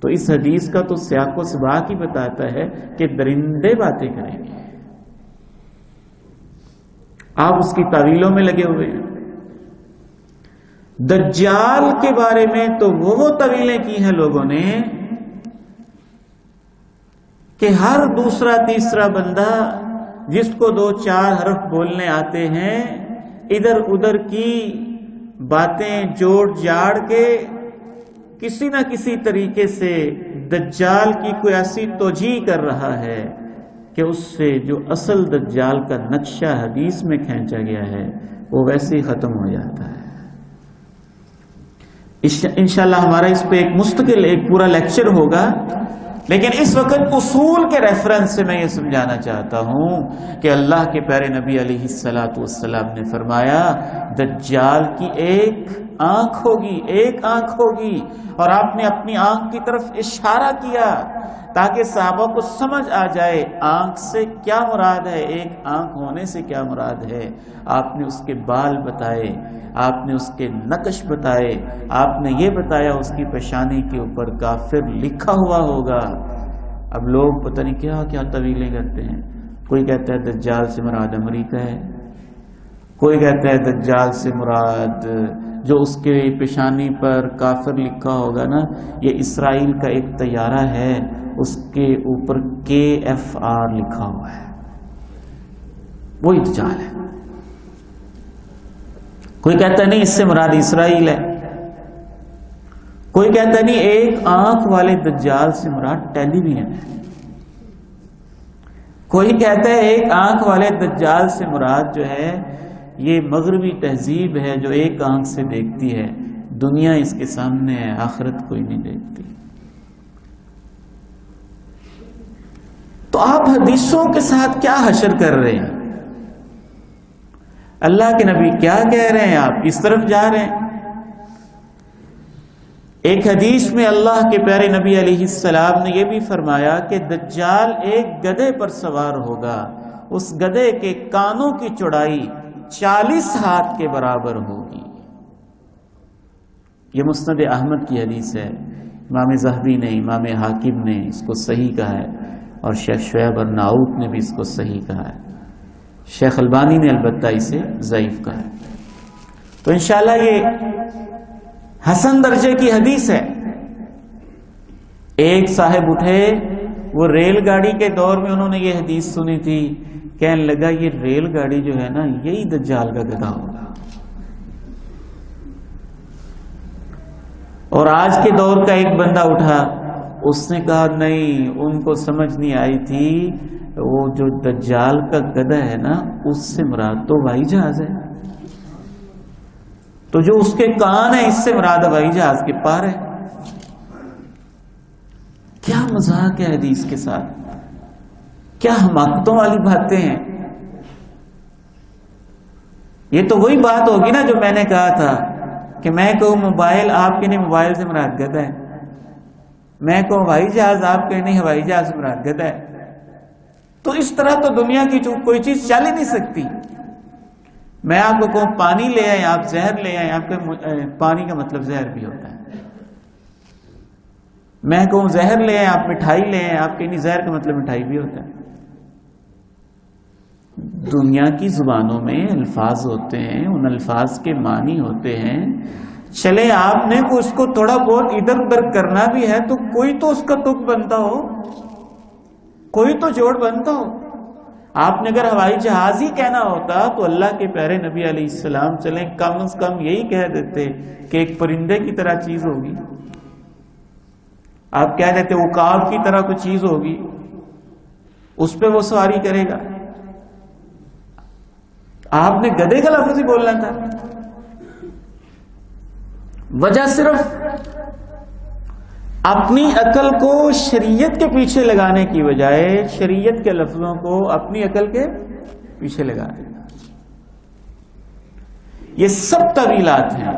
تو اس حدیث کا تو سیاق و سباق ہی بتاتا ہے کہ درندے باتیں کریں گے. آپ اس کی تعویلوں میں لگے ہوئے ہیں. دجال کے بارے میں تو وہ تعویلیں کی ہیں لوگوں نے کہ ہر دوسرا تیسرا بندہ جس کو 2-4 حرف بولنے آتے ہیں ادھر ادھر کی باتیں جوڑ جاڑ کے کسی نہ کسی طریقے سے دجال کی کوئی ایسی توجیہ کر رہا ہے کہ اس سے جو اصل دجال کا نقشہ حدیث میں کھینچا گیا ہے وہ ویسے ہی ختم ہو جاتا ہے۔ انشاءاللہ ہمارا اس پہ ایک مستقل ایک پورا لیکچر ہوگا، لیکن اس وقت اصول کے ریفرنس سے میں یہ سمجھانا چاہتا ہوں کہ اللہ کے پیارے نبی علیہ الصلاۃ والسلام نے فرمایا دجال کی ایک آنکھ ہوگی، اور آپ نے اپنی آنکھ کی طرف اشارہ کیا تاکہ صحابہ کو سمجھ آ جائے آنکھ سے کیا مراد ہے، ایک آنکھ ہونے سے کیا مراد ہے۔ آپ نے اس کے بال بتائے، آپ نے اس کے نقش بتائے، آپ نے یہ بتایا اس کی پیشانی کے اوپر کافر لکھا ہوا ہوگا۔ اب لوگ پتہ نہیں کیا کیا طویلیں کرتے ہیں، کوئی کہتا ہے دجال سے مراد امریکہ ہے، کوئی کہتا ہے دجال سے مراد جو اس کے پیشانی پر کافر لکھا ہوگا نا، یہ اسرائیل کا ایک طیارہ ہے، اس کے اوپر KFR لکھا ہوا ہے، وہی دجال ہے۔ کوئی کہتا ہے نہیں اس سے مراد اسرائیل ہے، کوئی کہتا ہے نہیں ایک آنکھ والے دجال سے مراد ٹیلی ویژن ہے، کوئی کہتا ہے ایک آنکھ والے دجال سے مراد جو ہے یہ مغربی تہذیب ہے جو ایک آنکھ سے دیکھتی ہے، دنیا اس کے سامنے ہے، آخرت کوئی نہیں دیکھتی۔ تو آپ حدیثوں کے ساتھ کیا حشر کر رہے ہیں؟ اللہ کے نبی کیا کہہ رہے ہیں، آپ اس طرف جا رہے ہیں۔ ایک حدیث میں اللہ کے پیارے نبی علیہ السلام نے یہ بھی فرمایا کہ دجال ایک گدھے پر سوار ہوگا، اس گدھے کے کانوں کی چوڑائی 40 ہاتھ کے برابر ہوگی۔ یہ مسند احمد کی حدیث ہے، امام ذہبی نے، امام حاکم نے اس کو صحیح کہا ہے، اور شیخ شعیب الناؤت نے بھی اس کو صحیح کہا ہے، شیخ البانی نے البتہ اسے ضعیف کہا ہے۔ تو انشاءاللہ یہ حسن درجے کی حدیث ہے۔ ایک صاحب اٹھے، وہ ریل گاڑی کے دور میں انہوں نے یہ حدیث سنی تھی، کہنے لگا یہ ریل گاڑی جو ہے نا یہی دجال کا گدھا ہوگا۔ اور آج کے دور کا ایک بندہ اٹھا، اس نے کہا نہیں، ان کو سمجھ نہیں آئی تھی، وہ جو دجال کا گدھا ہے نا اس سے مراد تو ہوائی جہاز ہے، تو جو اس کے کان ہے اس سے مراد ہوائی جہاز کے پار ہے۔ کیا مذاق ہے حدیث کے ساتھ، کیا حماقتوں والی باتیں ہیں۔ یہ تو وہی بات ہوگی نا جو میں نے کہا تھا کہ میں کہوں موبائل، آپ کے نہیں موبائل سے مراد گدھا ہے، میں کہوں ہوائی جہاز، آپ کے نہیں ہوائی جہاز سے مراد گدھا ہے۔ تو اس طرح تو دنیا کی کوئی چیز چل ہی نہیں سکتی۔ میں آپ کو کہوں پانی لے آئیں، آپ زہر لے آئیں، آپ کے پانی کا مطلب زہر بھی ہوتا ہے۔ میں کہوں زہر لے آئیں، آپ مٹھائی لے آئیں، آپ کے نہیں زہر کا مطلب مٹھائی بھی ہوتا ہے۔ دنیا کی زبانوں میں الفاظ ہوتے ہیں، ان الفاظ کے معنی ہوتے ہیں۔ چلے آپ نے اس کو تھوڑا بہت ادھر ادھر کرنا بھی ہے تو کوئی تو اس کا تک بنتا ہو، کوئی تو جوڑ بنتا ہو۔ آپ نے اگر ہوائی جہاز ہی کہنا ہوتا تو اللہ کے پیارے نبی علیہ السلام چلیں کم از کم یہی کہہ دیتے کہ ایک پرندے کی طرح چیز ہوگی، آپ کہہ دیتے عقاب کی طرح کوئی چیز ہوگی، اس پہ وہ سواری کرے گا۔ آپ نے گدھے کا لفظ ہی بولنا تھا۔ وجہ صرف اپنی عقل کو شریعت کے پیچھے لگانے کی بجائے شریعت کے لفظوں کو اپنی عقل کے پیچھے لگا دینا۔ یہ سب طویلات ہیں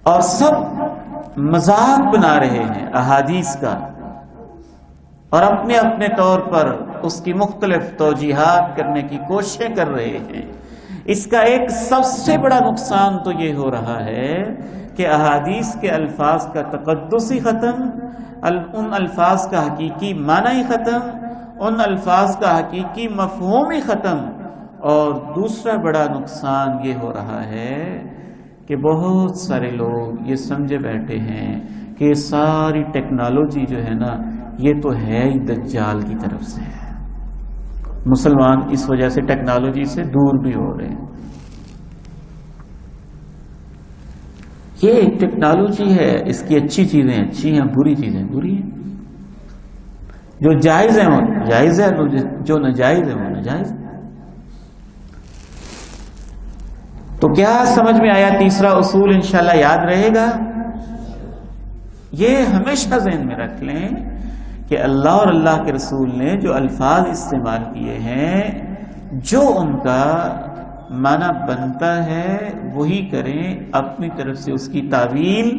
اور سب مذاق بنا رہے ہیں احادیث کا، اور اپنے اپنے طور پر اس کی مختلف توجیحات کرنے کی کوششیں کر رہے ہیں۔ اس کا ایک سب سے بڑا نقصان تو یہ ہو رہا ہے کہ احادیث کے الفاظ کا تقدس ہی ختم، ان الفاظ کا حقیقی معنی ہی ختم، ان الفاظ کا حقیقی مفہوم ہی ختم، اور دوسرا بڑا نقصان یہ ہو رہا ہے کہ بہت سارے لوگ یہ سمجھے بیٹھے ہیں کہ یہ ساری ٹیکنالوجی جو ہے نا یہ تو ہے ہی دجال کی طرف سے ہے۔ مسلمان اس وجہ سے ٹیکنالوجی سے دور بھی ہو رہے ہیں۔ یہ ایک ٹیکنالوجی ہے، اس کی اچھی چیزیں اچھی ہیں، بری چیزیں بری ہیں. جو جائز ہے وہ جائز ہے، جو ناجائز ہے وہ ناجائز ہے. تو کیا سمجھ میں آیا؟ تیسرا اصول انشاءاللہ یاد رہے گا. یہ ہمیشہ ذہن میں رکھ لیں کہ اللہ اور اللہ کے رسول نے جو الفاظ استعمال کیے ہیں، جو ان کا معنی بنتا ہے وہی کریں، اپنی طرف سے اس کی تعویل،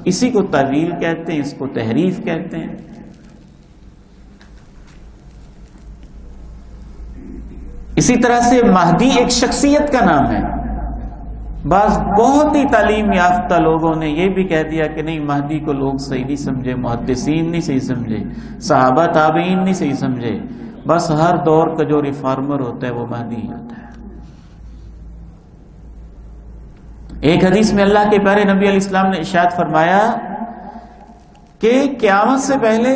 اسی کو تعویل کہتے ہیں، اس کو تحریف کہتے ہیں. اسی طرح سے مہدی ایک شخصیت کا نام ہے. بعض بہت ہی تعلیم یافتہ لوگوں نے یہ بھی کہہ دیا کہ نہیں، مہدی کو لوگ صحیح نہیں سمجھے، محدثین نہیں صحیح سمجھے، صحابہ تابعین نہیں صحیح سمجھے، بس ہر دور کا جو ریفارمر ہوتا ہے وہ مہدی ہوتا ہے. ایک حدیث میں اللہ کے پیارے نبی علیہ السلام نے ارشاد فرمایا کہ قیامت سے پہلے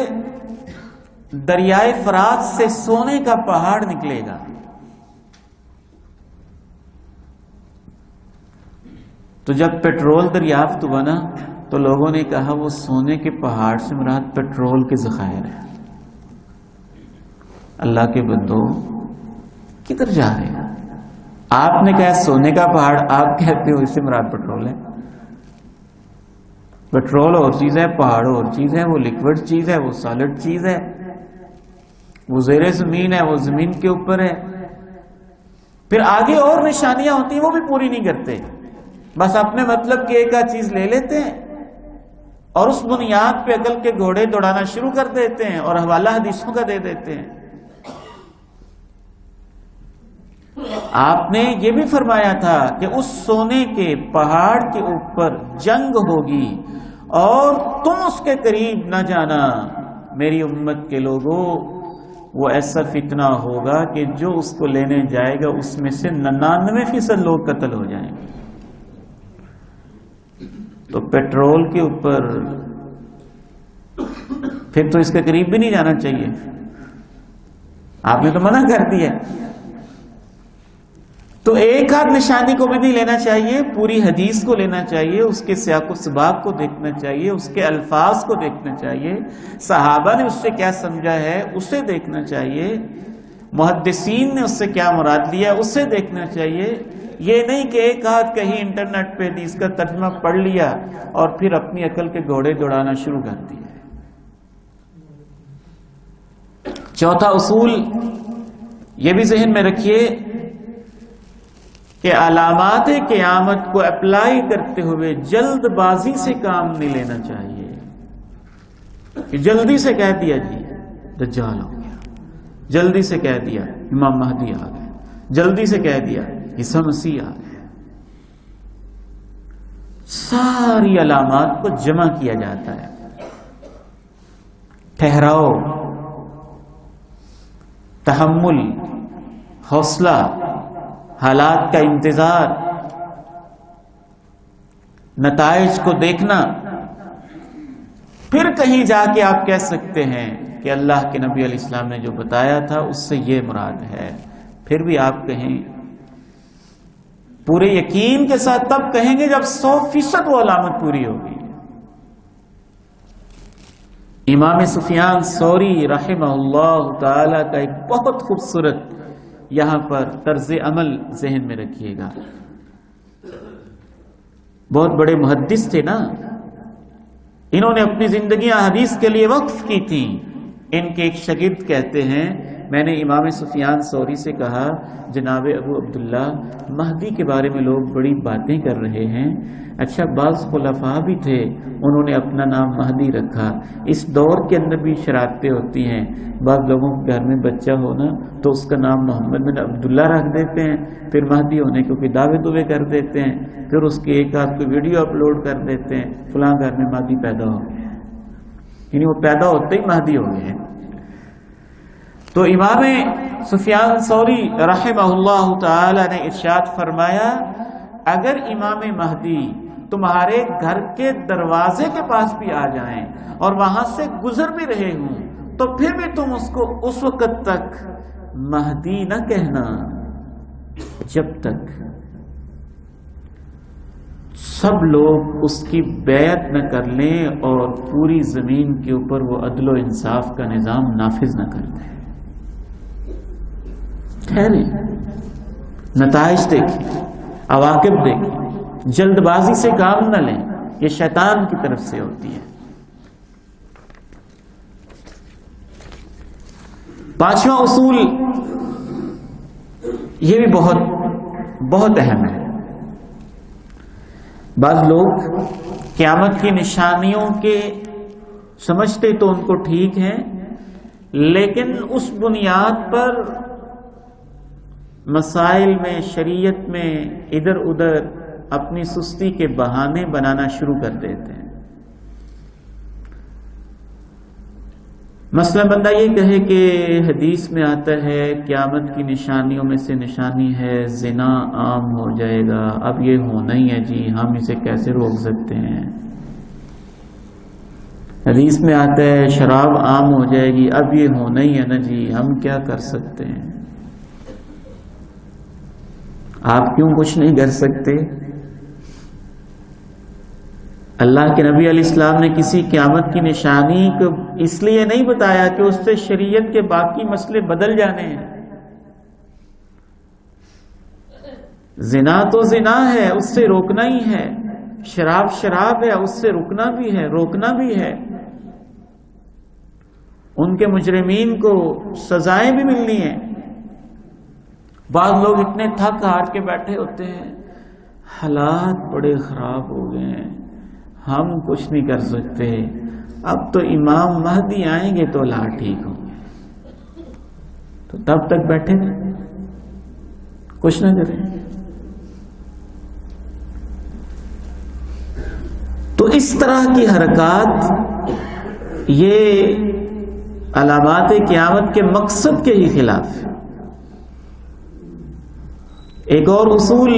دریائے فرات سے سونے کا پہاڑ نکلے گا. تو جب پیٹرول دریافت ہوا نا تو لوگوں نے کہا وہ سونے کے پہاڑ سے مراد پیٹرول کے ذخائر ہیں. اللہ کے بندو کدھر جا رہے ہیں؟ آپ نے کہا سونے کا پہاڑ، آپ کہتے ہو اس سے مراد پیٹرول ہے. پیٹرول اور چیز ہے، پہاڑ اور چیز ہے. وہ لیکوڈ چیز ہے، وہ سالڈ چیز ہے، وہ زیر زمین ہے، وہ زمین کے اوپر ہے. پھر آگے اور نشانیاں ہوتی ہیں، وہ بھی پوری نہیں کرتے، بس اپنے مطلب کی ایک آدھ چیز لے لیتے ہیں اور اس بنیاد پہ عقل کے گھوڑے دوڑانا شروع کر دیتے ہیں اور حوالہ حدیثوں کا دے دیتے ہیں. آپ نے یہ بھی فرمایا تھا کہ اس سونے کے پہاڑ کے اوپر جنگ ہوگی اور تم اس کے قریب نہ جانا. میری امت کے لوگوں، وہ ایسا فتنہ ہوگا کہ جو اس کو لینے جائے گا اس میں سے 99% لوگ قتل ہو جائیں گے. تو پیٹرول کے اوپر پھر تو اس کے قریب بھی نہیں جانا چاہیے. آپ نے تو منع کر دیا. تو ایک آدھ نشانی کو بھی نہیں لینا چاہیے، پوری حدیث کو لینا چاہیے، اس کے سیاق و سباق کو دیکھنا چاہیے، اس کے الفاظ کو دیکھنا چاہیے، صحابہ نے اس سے کیا سمجھا ہے اسے دیکھنا چاہیے، محدثین نے اس سے کیا مراد لیا اسے دیکھنا چاہیے. یہ نہیں کہ ایک آدھ کہیں انٹرنیٹ پہ حدیث کا ترجمہ پڑھ لیا اور پھر اپنی عقل کے گھوڑے دوڑانا شروع کر دیا. چوتھا اصول یہ بھی ذہن میں رکھیے کہ علامات قیامت کو اپلائی کرتے ہوئے جلد بازی سے کام نہیں لینا چاہیے کہ جلدی سے کہہ دیا جی دجال ہو گیا، جلدی سے کہہ دیا امام مہدی آ گئے، جلدی سے کہہ دیا عیسیٰ مسیح آ گئے. ساری علامات کو جمع کیا جاتا ہے. ٹھہراؤ، تحمل، حوصلہ، حالات کا انتظار، نتائج کو دیکھنا، پھر کہیں جا کے آپ کہہ سکتے ہیں کہ اللہ کے نبی علیہ السلام نے جو بتایا تھا اس سے یہ مراد ہے. پھر بھی آپ کہیں پورے یقین کے ساتھ تب کہیں گے جب 100% وہ علامت پوری ہوگی. امام سفیان ثوری رحمہ اللہ تعالی کا ایک بہت خوبصورت یہاں پر طرز عمل ذہن میں رکھیے گا. بہت بڑے محدث تھے نا، انہوں نے اپنی زندگیاں حدیث کے لیے وقف کی تھیں. ان کے ایک شاگرد کہتے ہیں میں نے امام سفیان ثوری سے کہا جناب ابو عبداللہ مہدی کے بارے میں لوگ بڑی باتیں کر رہے ہیں، اچھا بعض خلفاء بھی تھے انہوں نے اپنا نام مہدی رکھا، اس دور کے اندر بھی شرارتیں ہوتی ہیں، بعض لوگوں کے گھر میں بچہ ہونا تو اس کا نام محمد بن عبداللہ رکھ دیتے ہیں، پھر مہدی ہونے کو کوئی دعوے دعوے کر دیتے ہیں، پھر اس کی ایک آدھ کوئی ویڈیو اپلوڈ کر دیتے ہیں فلاں گھر میں مہدی پیدا ہو گیا، یعنی وہ پیدا ہوتے ہی مہدی ہو گئے ہیں. تو امام سفیان ثوری رحمہ اللہ تعالی نے ارشاد فرمایا اگر امام مہدی تمہارے گھر کے دروازے کے پاس بھی آ جائیں اور وہاں سے گزر بھی رہے ہوں تو پھر بھی تم اس کو اس وقت تک مہدی نہ کہنا جب تک سب لوگ اس کی بیعت نہ کر لیں اور پوری زمین کے اوپر وہ عدل و انصاف کا نظام نافذ نہ کر دیں. ٹھہریں، نتائج دیکھیں، عواقب دیکھیں، جلد بازی سے کام نہ لیں، یہ شیطان کی طرف سے ہوتی ہے. پانچواں اصول یہ بھی بہت اہم ہے. بعض لوگ قیامت کی نشانیوں کے سمجھتے تو ان کو ٹھیک ہیں، لیکن اس بنیاد پر مسائل میں، شریعت میں ادھر ادھر اپنی سستی کے بہانے بنانا شروع کر دیتے ہیں. مثلا بندہ یہ کہے کہ حدیث میں آتا ہے قیامت کی نشانیوں میں سے نشانی ہے زنا عام ہو جائے گا. اب یہ ہونا ہی ہے جی، ہم اسے کیسے روک سکتے ہیں؟ حدیث میں آتا ہے شراب عام ہو جائے گی، اب یہ ہونا ہی ہے نا جی، ہم کیا کر سکتے ہیں؟ آپ کیوں کچھ نہیں کر سکتے؟ اللہ کے نبی علیہ السلام نے کسی قیامت کی نشانی کو اس لیے نہیں بتایا کہ اس سے شریعت کے باقی مسئلے بدل جانے ہیں. زنا تو زنا ہے، اس سے روکنا ہی ہے. شراب ہے، اس سے رکنا بھی ہے، روکنا بھی ہے. ان کے مجرمین کو سزائیں بھی ملنی ہیں. بعض لوگ اتنے تھک ہار کے بیٹھے ہوتے ہیں، حالات بڑے خراب ہو گئے ہیں، ہم کچھ نہیں کر سکتے، اب تو امام مہدی آئیں گے تو حالات ٹھیک ہوں گے. تو تب تک بیٹھے رہیں، کچھ نہ کریں. تو اس طرح کی حرکات یہ علامات قیامت کے مقصد کے ہی خلاف ہے. ایک اور اصول،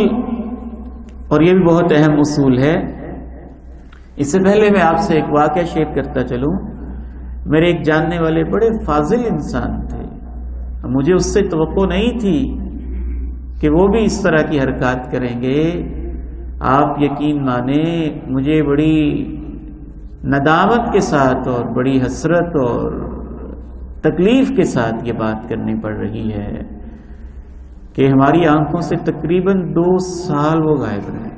اور یہ بھی بہت اہم اصول ہے. اس سے پہلے میں آپ سے ایک واقعہ شیئر کرتا چلوں. میرے ایک جاننے والے بڑے فاضل انسان تھے، مجھے اس سے توقع نہیں تھی کہ وہ بھی اس طرح کی حرکات کریں گے. آپ یقین مانیں مجھے بڑی ندامت کے ساتھ اور بڑی حسرت اور تکلیف کے ساتھ یہ بات کرنی پڑ رہی ہے کہ ہماری آنکھوں سے تقریباً 2 سال وہ غائب رہے،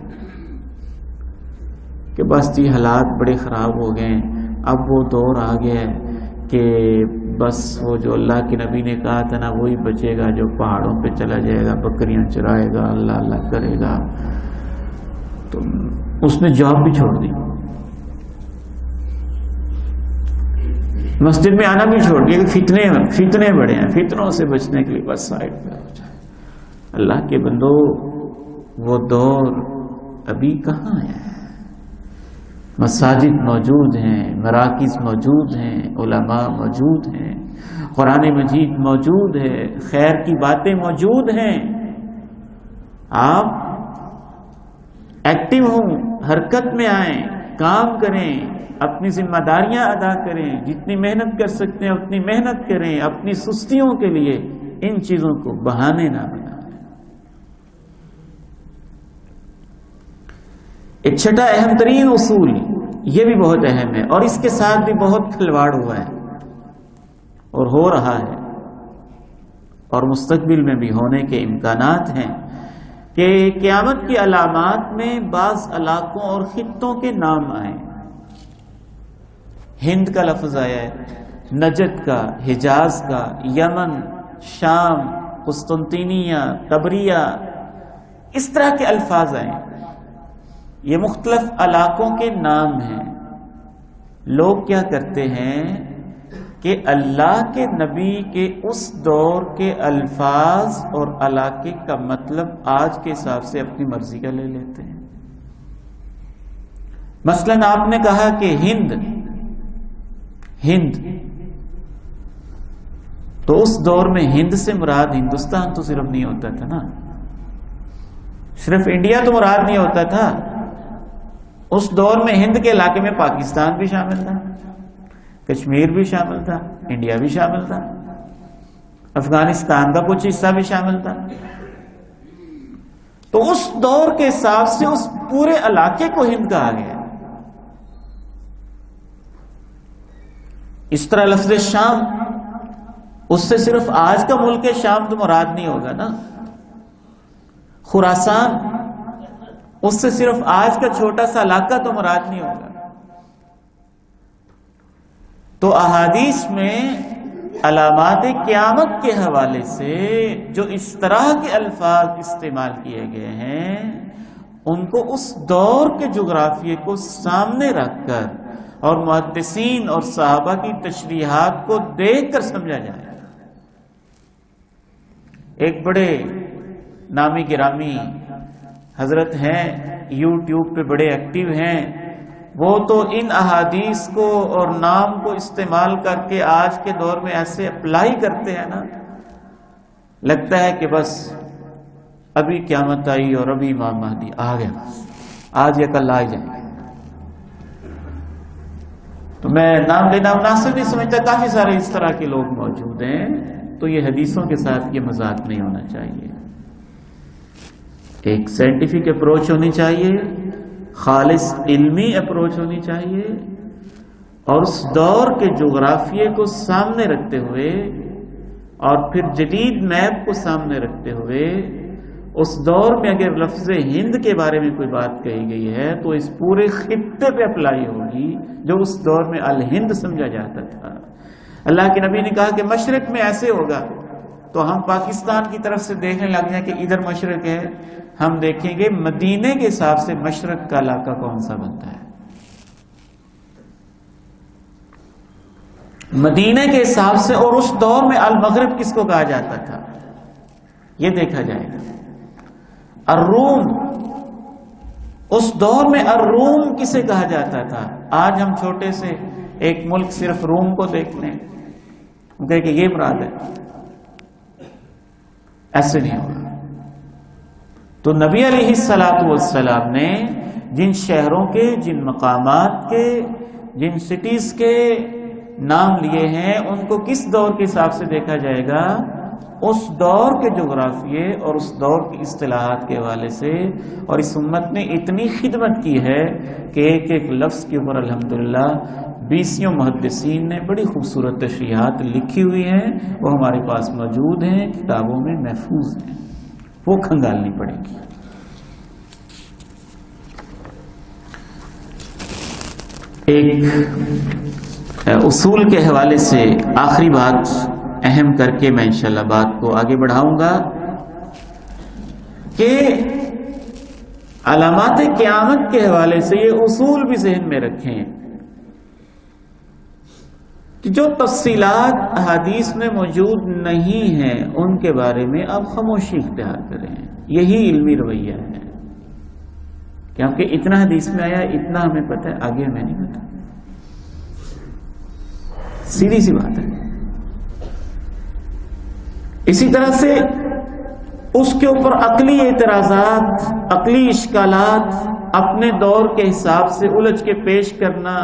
کہ بس جی حالات بڑے خراب ہو گئے. اب وہ دور آ گیا کہ بس وہ جو اللہ کے نبی نے کہا تھا نا وہی بچے گا جو پہاڑوں پہ چلا جائے گا، بکریاں چرائے گا، اللہ اللہ کرے گا. تو اس نے جاب بھی چھوڑ دی، مسجد میں آنا بھی چھوڑ دیا کہ فتنے بڑے ہیں، فتنوں سے بچنے کے لیے بس سائڈ پہ ہو جائے. اللہ کے بندو وہ دور ابھی کہاں ہے؟ مساجد موجود ہیں، مراکز موجود ہیں، علماء موجود ہیں، قرآن مجید موجود ہے، خیر کی باتیں موجود ہیں. آپ ایکٹیو ہوں، حرکت میں آئیں، کام کریں، اپنی ذمہ داریاں ادا کریں، جتنی محنت کر سکتے ہیں اتنی محنت کریں. اپنی سستیوں کے لیے ان چیزوں کو بہانے نہ بنائیں. ایک چھٹا اہم ترین اصول، یہ بھی بہت اہم ہے اور اس کے ساتھ بھی بہت کھلواڑ ہوا ہے اور ہو رہا ہے اور مستقبل میں بھی ہونے کے امکانات ہیں، کہ قیامت کی علامات میں بعض علاقوں اور خطوں کے نام آئے. ہند کا لفظ آیا ہے، نجد کا، حجاز کا، یمن، شام، قسطنطینیہ، تبریہ، اس طرح کے الفاظ آئے. یہ مختلف علاقوں کے نام ہیں. لوگ کیا کرتے ہیں کہ اللہ کے نبی کے اس دور کے الفاظ اور علاقے کا مطلب آج کے حساب سے اپنی مرضی کا لے لیتے ہیں. مثلا آپ نے کہا کہ ہند تو اس دور میں ہند سے مراد ہندوستان تو صرف نہیں ہوتا تھا نا، صرف انڈیا تو مراد نہیں ہوتا تھا. اس دور میں ہند کے علاقے میں پاکستان بھی شامل تھا، کشمیر بھی شامل تھا، انڈیا بھی شامل تھا، افغانستان کا کچھ حصہ بھی شامل تھا. تو اس دور کے حساب سے اس پورے علاقے کو ہند کہا گیا. اس طرح لفظ شام، اس سے صرف آج کا ملک شام تو مراد نہیں ہوگا نا. خراسان، اس سے صرف آج کا چھوٹا سا علاقہ تو مراد نہیں ہوگا. تو احادیث میں علامات قیامت کے حوالے سے جو اس طرح کے الفاظ استعمال کیے گئے ہیں، ان کو اس دور کے جغرافیے کو سامنے رکھ کر اور محدثین اور صحابہ کی تشریحات کو دیکھ کر سمجھا جائے. ایک بڑے نامی گرامی حضرت ہیں، یوٹیوب پہ بڑے ایکٹیو ہیں، وہ تو ان احادیث کو اور نام کو استعمال کر کے آج کے دور میں ایسے اپلائی کرتے ہیں نا، لگتا ہے کہ بس ابھی قیامت آئی اور ابھی امام مہدی آ گیا، آج یا کل آ جائے. تو میں نام لینا مناسب نہیں سمجھتا، کافی سارے اس طرح کے لوگ موجود ہیں. تو یہ حدیثوں کے ساتھ یہ مذاق نہیں ہونا چاہیے. ایک سائنٹیفک اپروچ ہونی چاہیے، خالص علمی اپروچ ہونی چاہیے، اور اس دور کے جغرافیے کو سامنے رکھتے ہوئے اور پھر جدید میپ کو سامنے رکھتے ہوئے اس دور میں اگر لفظ ہند کے بارے میں کوئی بات کہی گئی ہے تو اس پورے خطے پہ اپلائی ہوگی جو اس دور میں الہند سمجھا جاتا تھا. اللہ کے نبی نے کہا کہ مشرق میں ایسے ہوگا، تو ہم پاکستان کی طرف سے دیکھنے لگ جائیں کہ ادھر مشرق ہے. ہم دیکھیں گے مدینے کے حساب سے مشرق کا علاقہ کون سا بنتا ہے. مدینے کے حساب سے، اور اس دور میں المغرب کس کو کہا جاتا تھا یہ دیکھا جائے گا. الروم، اس دور میں الروم کسے کہا جاتا تھا. آج ہم چھوٹے سے ایک ملک صرف روم کو دیکھ لیں، کہے کہ یہ مراد ہے، ایسے نہیں ہوگا. تو نبی علیہ الصلوۃ والسلام نے جن شہروں کے، جن مقامات کے، جن سٹیز کے نام لیے ہیں، ان کو کس دور کے حساب سے دیکھا جائے گا؟ اس دور کے جغرافیے اور اس دور کی اصطلاحات کے حوالے سے. اور اس امت نے اتنی خدمت کی ہے کہ ایک ایک لفظ کے اوپر الحمدللہ 20 محدثین نے بڑی خوبصورت تشریحات لکھی ہوئی ہیں، وہ ہمارے پاس موجود ہیں، کتابوں میں محفوظ ہیں، وہ کھنگالنی پڑے گی. ایک اصول کے حوالے سے آخری بات اہم کر کے میں انشاءاللہ بات کو آگے بڑھاؤں گا کہ علامات قیامت کے حوالے سے یہ اصول بھی ذہن میں رکھیں کہ جو تفصیلات حدیث میں موجود نہیں ہیں ان کے بارے میں آپ خاموشی اختیار کریں. یہی علمی رویہ ہے، کیونکہ اتنا حدیث میں آیا، اتنا ہمیں پتہ ہے، آگے ہمیں نہیں پتہ. سیدھی سی بات ہے. اسی طرح سے اس کے اوپر عقلی اعتراضات، عقلی اشکالات اپنے دور کے حساب سے الجھ کے پیش کرنا،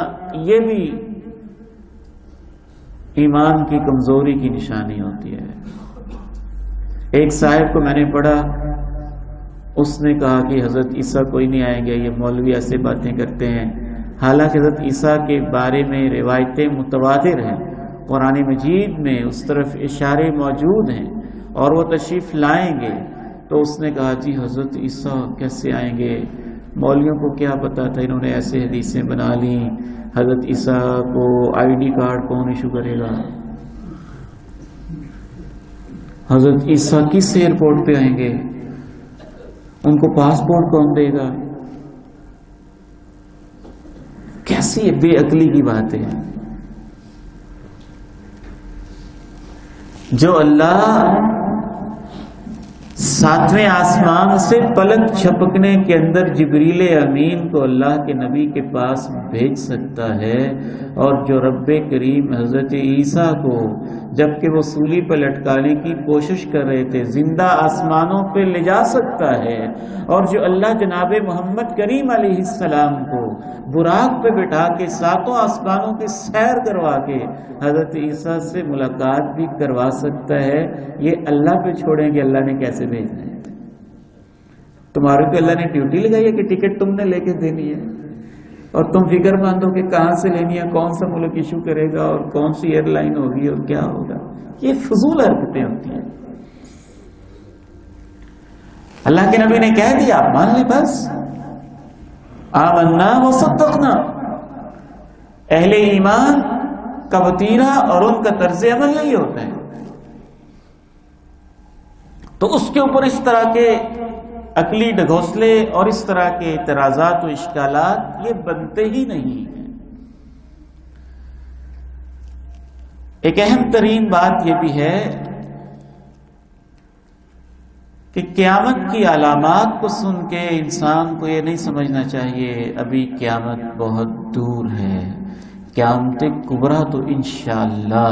یہ بھی ایمان کی کمزوری کی نشانی ہوتی ہے. ایک صاحب کو میں نے پڑھا، اس نے کہا کہ حضرت عیسیٰ کوئی نہیں آئیں گے، یہ مولوی ایسے باتیں کرتے ہیں. حالانکہ حضرت عیسیٰ کے بارے میں روایتیں متواتر ہیں، قرآن مجید میں اس طرف اشارے موجود ہیں اور وہ تشریف لائیں گے. تو اس نے کہا جی حضرت عیسیٰ کیسے آئیں گے، مولویوں کو کیا پتا تھا، انہوں نے ایسے حدیثیں بنا لی. حضرت عیسیٰ کو آئی ڈی کارڈ کون ایشو کرے گا، حضرت عیسیٰ کس ایئرپورٹ پہ آئیں گے، ان کو پاسپورٹ کون دے گا. کیسی بے عقلی کی بات ہے. جو اللہ 7ویں آسمان سے پلک چھپکنے کے اندر جبریل امین کو اللہ کے نبی کے پاس بھیج سکتا ہے، اور جو رب کریم حضرت عیسیٰ کو جبکہ وہ سولی پہ لٹکانے کی کوشش کر رہے تھے زندہ آسمانوں پہ لے جا سکتا ہے، اور جو اللہ جناب محمد کریم علیہ السلام کو براق پہ بٹھا کے 7 آسمانوں کی سیر کروا کے حضرت عیسیٰ سے ملاقات بھی کروا سکتا ہے، یہ اللہ پہ چھوڑیں کہ اللہ نے کیسے بھیجنا ہے. تمہارے کو اللہ نے ڈیوٹی لگائی ہے کہ ٹکٹ تم نے لے کے دینی ہے، اور تم فکر مند ہو کہ کہاں سے لینی ہے، کون سا ملک ایشو کرے گا، اور کون سی ایئر لائن ہوگی اور کیا ہوگا۔ یہ فضول حرکتیں ہوتی ہیں۔ اللہ کے نبی نے کہہ دیا آپ مان لیں، بس آمنا وصدقنا۔ اہل ایمان کا وتیرہ اور ان کا طرز عمل یہی ہوتا ہے۔ تو اس کے اوپر اس طرح کے عقلی ڈھگوسلے اور اس طرح کے اعتراضات و اشکالات یہ بنتے ہی نہیں ہیں۔ ایک اہم ترین بات یہ بھی ہے کہ قیامت کی علامات کو سن کے انسان کو یہ نہیں سمجھنا چاہیے ابھی قیامت بہت دور ہے، قیامت کبریٰ تو انشاءاللہ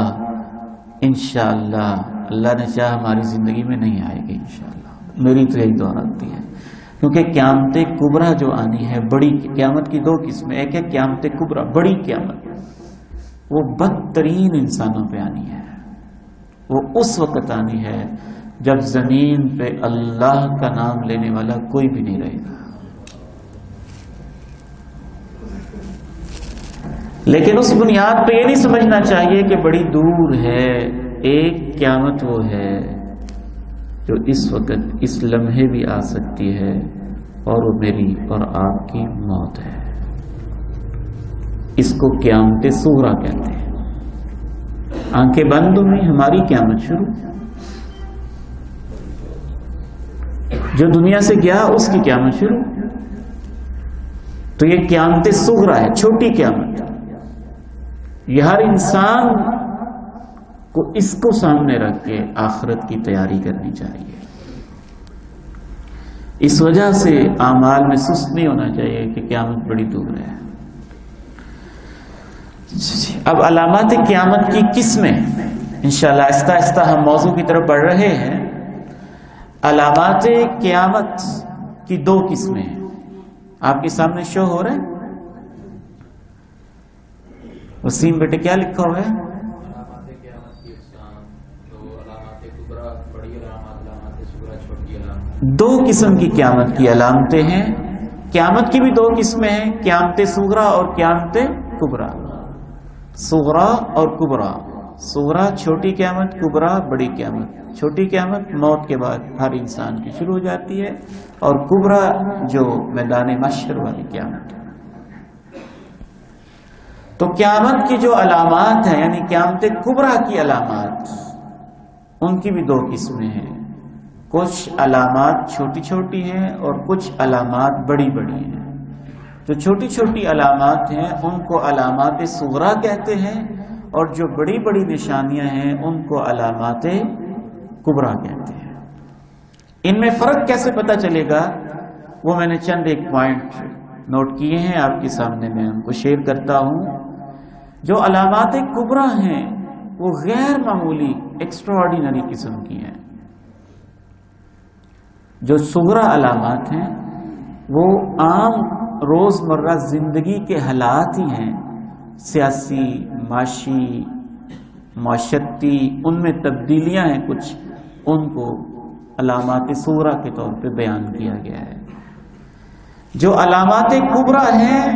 اللہ نے چاہا ہماری زندگی میں نہیں آئے گی انشاءاللہ۔ میری تو یہی دعا رہتی ہے، کیونکہ قیامت کبریٰ جو آنی ہے، بڑی قیامت کی دو قسمیں، ایک ہے قیامت کبریٰ بڑی قیامت، وہ بدترین انسانوں پہ آنی ہے، وہ اس وقت آنی ہے جب زمین پہ اللہ کا نام لینے والا کوئی بھی نہیں رہے گا۔ لیکن اس بنیاد پہ یہ نہیں سمجھنا چاہیے کہ بڑی دور ہے۔ ایک قیامت وہ ہے جو اس وقت اس لمحے بھی آ سکتی ہے، اور وہ میری اور آپ کی موت ہے۔ اس کو قیامت صغریٰ کہتے ہیں۔ آنکھیں بند ہوئی ہماری قیامت شروع، جو دنیا سے گیا اس کی قیامت شروع۔ تو یہ قیامت صغریٰ ہے، چھوٹی قیامت۔ یہ ہر انسان کو اس کو سامنے رکھ کے آخرت کی تیاری کرنی چاہیے۔ اس وجہ سے اعمال میں سست نہیں ہونا چاہیے کہ قیامت بڑی دور ہے۔ اب علامات قیامت کی قسمیں انشاءاللہ آہستہ آہستہ ہم موضوع کی طرف بڑھ رہے ہیں۔ علامات قیامت کی دو قسمیں ہیں، آپ کے سامنے شو ہو رہے ہیں۔ وسیم بیٹے کیا لکھا ہوا ہے؟ علامات قیامت کی اقسام، تو علامات کبریٰ بڑی علامات، علامات صغریٰ چھوٹی علامات۔ دو قسم کی قیامت کی علامتیں ہیں۔ قیامت کی بھی دو قسمیں ہیں، قیامت صغریٰ اور قیامت کبریٰ۔ صغریٰ اور کبریٰ، صغریٰ چھوٹی قیامت، کبریٰ بڑی قیامت۔ چھوٹی قیامت موت کے بعد ہر انسان کی شروع ہو جاتی ہے، اور کبریٰ جو میدان محشر والی قیامت ہے۔ تو قیامت کی جو علامات ہیں، یعنی قیامت کبریٰ کی علامات، ان کی بھی دو قسمیں ہیں۔ کچھ علامات چھوٹی چھوٹی ہیں اور کچھ علامات بڑی بڑی ہیں۔ جو چھوٹی چھوٹی علامات ہیں ان کو علامات صغریٰ کہتے ہیں، اور جو بڑی بڑی نشانیاں ہیں ان کو علامات کبریٰ کہتے ہیں۔ ان میں فرق کیسے پتہ چلے گا، وہ میں نے چند ایک پوائنٹ نوٹ کیے ہیں، آپ کے سامنے میں ان کو شیئر کرتا ہوں۔ جو علامات کبریٰ ہیں وہ غیر معمولی ایکسٹراآرڈینری قسم کی ہیں۔ جو صغریٰ علامات ہیں وہ عام روزمرہ زندگی کے حالات ہی ہیں، سیاسی، معاشی، معاشرتی، ان میں تبدیلیاں ہیں کچھ، ان کو علامات صغریٰ کے طور پہ بیان کیا گیا ہے۔ جو علامات کبریٰ ہیں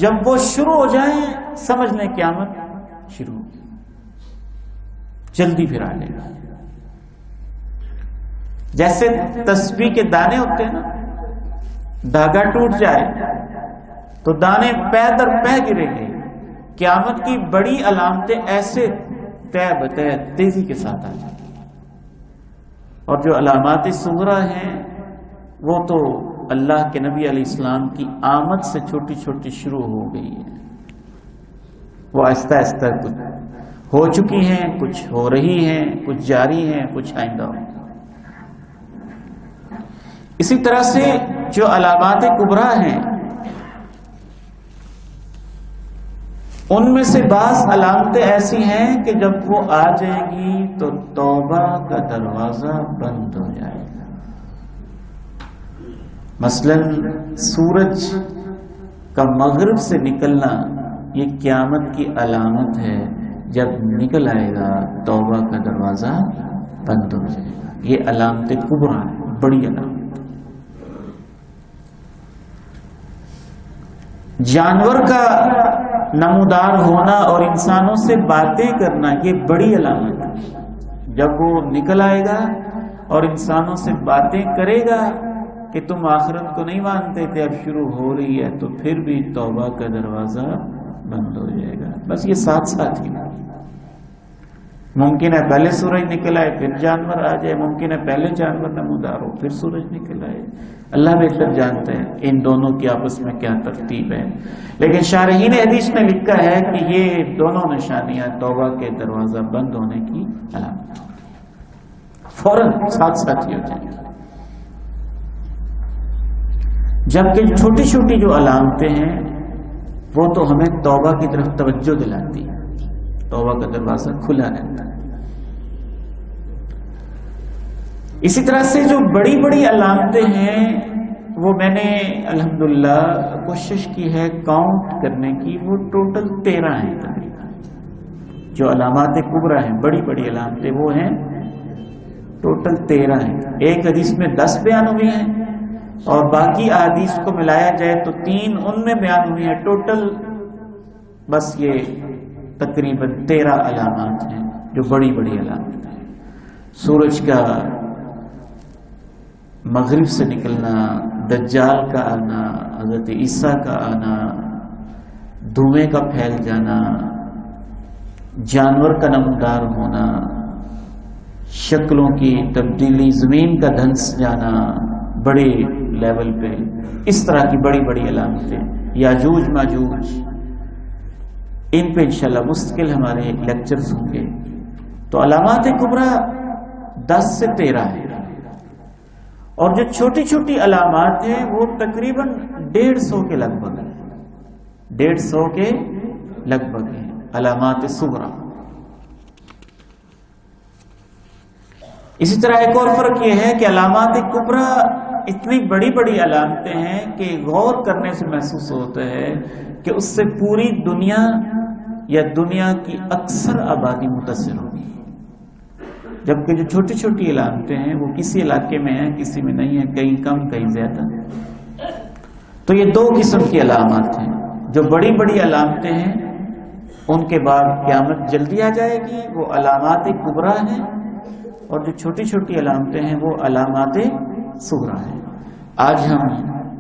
جب وہ شروع ہو جائیں سمجھ لیں قیامت شروع ہوگی، جلدی پھر آ لے گا۔ جیسے تسبیح کے دانے ہوتے ہیں نا، دھاگا ٹوٹ جائے تو دانے پے در پے گریں گے۔ قیامت کی بڑی علامتیں ایسے طے بطے تیزی کے ساتھ آ جائیں، اور جو علامات صغریٰ ہیں وہ تو اللہ کے نبی علیہ السلام کی آمد سے چھوٹی چھوٹی شروع ہو گئی ہے، وہ آہستہ آہستہ کچھ ہو چکی ہیں، کچھ ہو رہی ہیں، کچھ جاری ہیں، کچھ آئندہ ہوں۔ اسی طرح سے جو علامات کبریٰ ہیں ان میں سے بعض علامتیں ایسی ہیں کہ جب وہ آ جائیں گی تو توبہ کا دروازہ بند ہو جائے گا۔ مثلا سورج کا مغرب سے نکلنا یہ قیامت کی علامت ہے، جب نکل آئے گا توبہ کا دروازہ بند ہو جائے گا۔ یہ علامت کبریٰ ہے، بڑی علامت۔ جانور کا نمودار ہونا اور انسانوں سے باتیں کرنا یہ بڑی علامت ہے. جب وہ نکل آئے گا اور انسانوں سے باتیں کرے گا کہ تم آخرت کو نہیں مانتے تھے، اب شروع ہو رہی ہے، تو پھر بھی توبہ کا دروازہ بند ہو جائے گا. بس یہ ساتھ ساتھ ہی ممکن ہے پہلے سورج نکل آئے پھر جانور آ جائے، ممکن ہے پہلے جانور نمودار ہو پھر سورج نکل آئے. اللہ بہتر جانتے ہیں ان دونوں کی آپس میں کیا ترتیب ہے. لیکن شارحین حدیث نے لکھا ہے کہ یہ دونوں نشانیاں توبہ کے دروازہ بند ہونے کی علامت فوراً ساتھ ساتھ ہی ہو جائیں گی. جبکہ چھوٹی چھوٹی جو علامتیں ہیں وہ تو ہمیں توبہ کی طرف توجہ دلاتی ہیں، توبہ کا دروازہ کھلا رہتا ہے. اسی طرح سے جو بڑی بڑی علامتیں ہیں وہ میں نے الحمدللہ کوشش کی ہے کاؤنٹ کرنے کی، وہ ٹوٹل 13 ہیں تقریباً. جو علامات کبریٰ ہیں، بڑی بڑی علامتیں، وہ ہیں ٹوٹل 13 ہیں. ایک حدیث میں 10 بیان ہوئی ہیں اور باقی احادیث کو ملایا جائے تو 3 ان میں بیان ہوئی ہیں. ٹوٹل بس یہ تقریباً 13 علامات ہیں جو بڑی بڑی علامات ہیں. سورج کا مغرب سے نکلنا، دجال کا آنا، حضرت عیسیٰ کا آنا، دھوئیں کا پھیل جانا، جانور کا نمودار ہونا، شکلوں کی تبدیلی، زمین کا دھنس جانا بڑے لیول پہ، اس طرح کی بڑی بڑی علامتیں، یاجوج ماجوج، ان پہ انشاءاللہ مستقل ہمارے لیکچرز ہوں گے. تو علامات کبریٰ 10 سے 13 ہیں، اور جو چھوٹی چھوٹی علامات ہیں وہ تقریباً 150 کے لگ بھگ ہیں، 150 کے لگ بھگ ہیں علامات صغریٰ. اسی طرح ایک اور فرق یہ ہے کہ علامات کبریٰ اتنی بڑی بڑی علامتیں ہیں کہ غور کرنے سے محسوس ہوتا ہے کہ اس سے پوری دنیا یا دنیا کی اکثر آبادی متاثر ہوگی. جبکہ جو چھوٹی چھوٹی علامتیں ہیں وہ کسی علاقے میں ہیں، کسی میں نہیں ہیں، کہیں کم کہیں زیادہ. تو یہ 2 قسم کی علامات ہیں. جو بڑی بڑی علامتیں ہیں ان کے بعد قیامت جلدی آ جائے گی، وہ علامات کبریٰ ہیں، اور جو چھوٹی چھوٹی علامتیں ہیں وہ علامات صغریٰ ہیں. آج ہم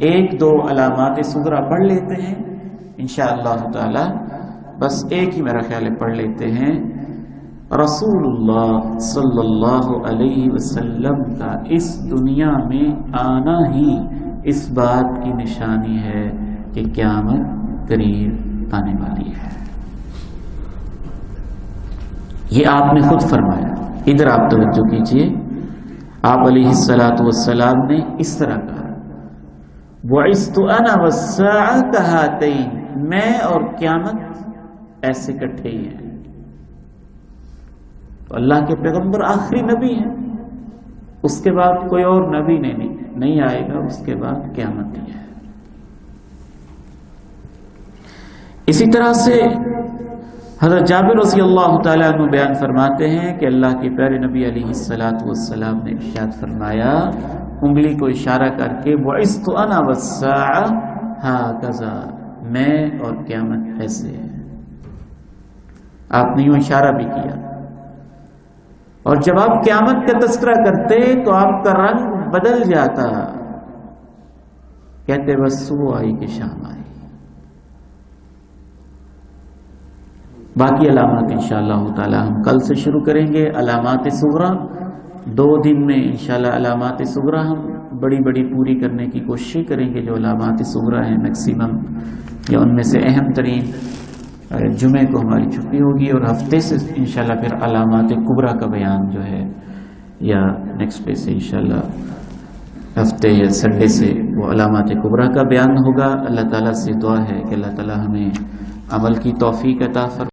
1-2 علامات صغریٰ پڑھ لیتے ہیں انشاءاللہ تعالی. بس ایک ہی میرا خیال ہے پڑھ لیتے ہیں. رسول اللہ صلی اللہ علیہ وسلم کا اس دنیا میں آنا ہی اس بات کی نشانی ہے کہ قیامت قریب آنے والی ہے. یہ آپ نے خود فرمایا. ادھر آپ توجہ کیجئے. آپ علیہ الصلاۃ والسلام نے اس طرح کہا، بعثت انا والساعۃ کہاتین، میں اور قیامت ایسے کٹھے ہی ہیں. تو اللہ کے پیغمبر آخری نبی ہیں، اس کے بعد کوئی اور نبی نہیں آئے گا، اس کے بعد قیامت ہی ہے. اسی طرح سے حضرت جابر رضی اللہ تعالیٰ عنہ بیان فرماتے ہیں کہ اللہ کے پیارے نبی علیہ الصلاۃ والسلام نے ارشاد فرمایا، انگلی کو اشارہ کر کے، بعثت انا والساعۃ ہکذا، میں اور قیامت ایسے ہے. آپ نے یوں اشارہ بھی کیا. اور جب آپ قیامت کا تذکرہ کرتے تو آپ کا رنگ بدل جاتا، کہتے بس صبح آئی کہ شام آئی. باقی علامات انشاءاللہ تعالی ہم کل سے شروع کریں گے. علامات صغریٰ 2 دن میں انشاءاللہ علامات صغریٰ ہم بڑی بڑی پوری کرنے کی کوشش کریں گے. جو علامات صغریٰ ہیں میکسیمم، یا ان میں سے اہم ترین، جمعے کو ہماری چھٹی ہوگی اور ہفتے سے انشاءاللہ پھر علامات کبریٰ کا بیان جو ہے، یا نیکسٹ ڈے سے انشاءاللہ ہفتے یا سنڈے سے وہ علامات کبریٰ کا بیان ہوگا. اللہ تعالیٰ سے دعا ہے کہ اللہ تعالیٰ ہمیں عمل کی توفیق عطا فرمائے.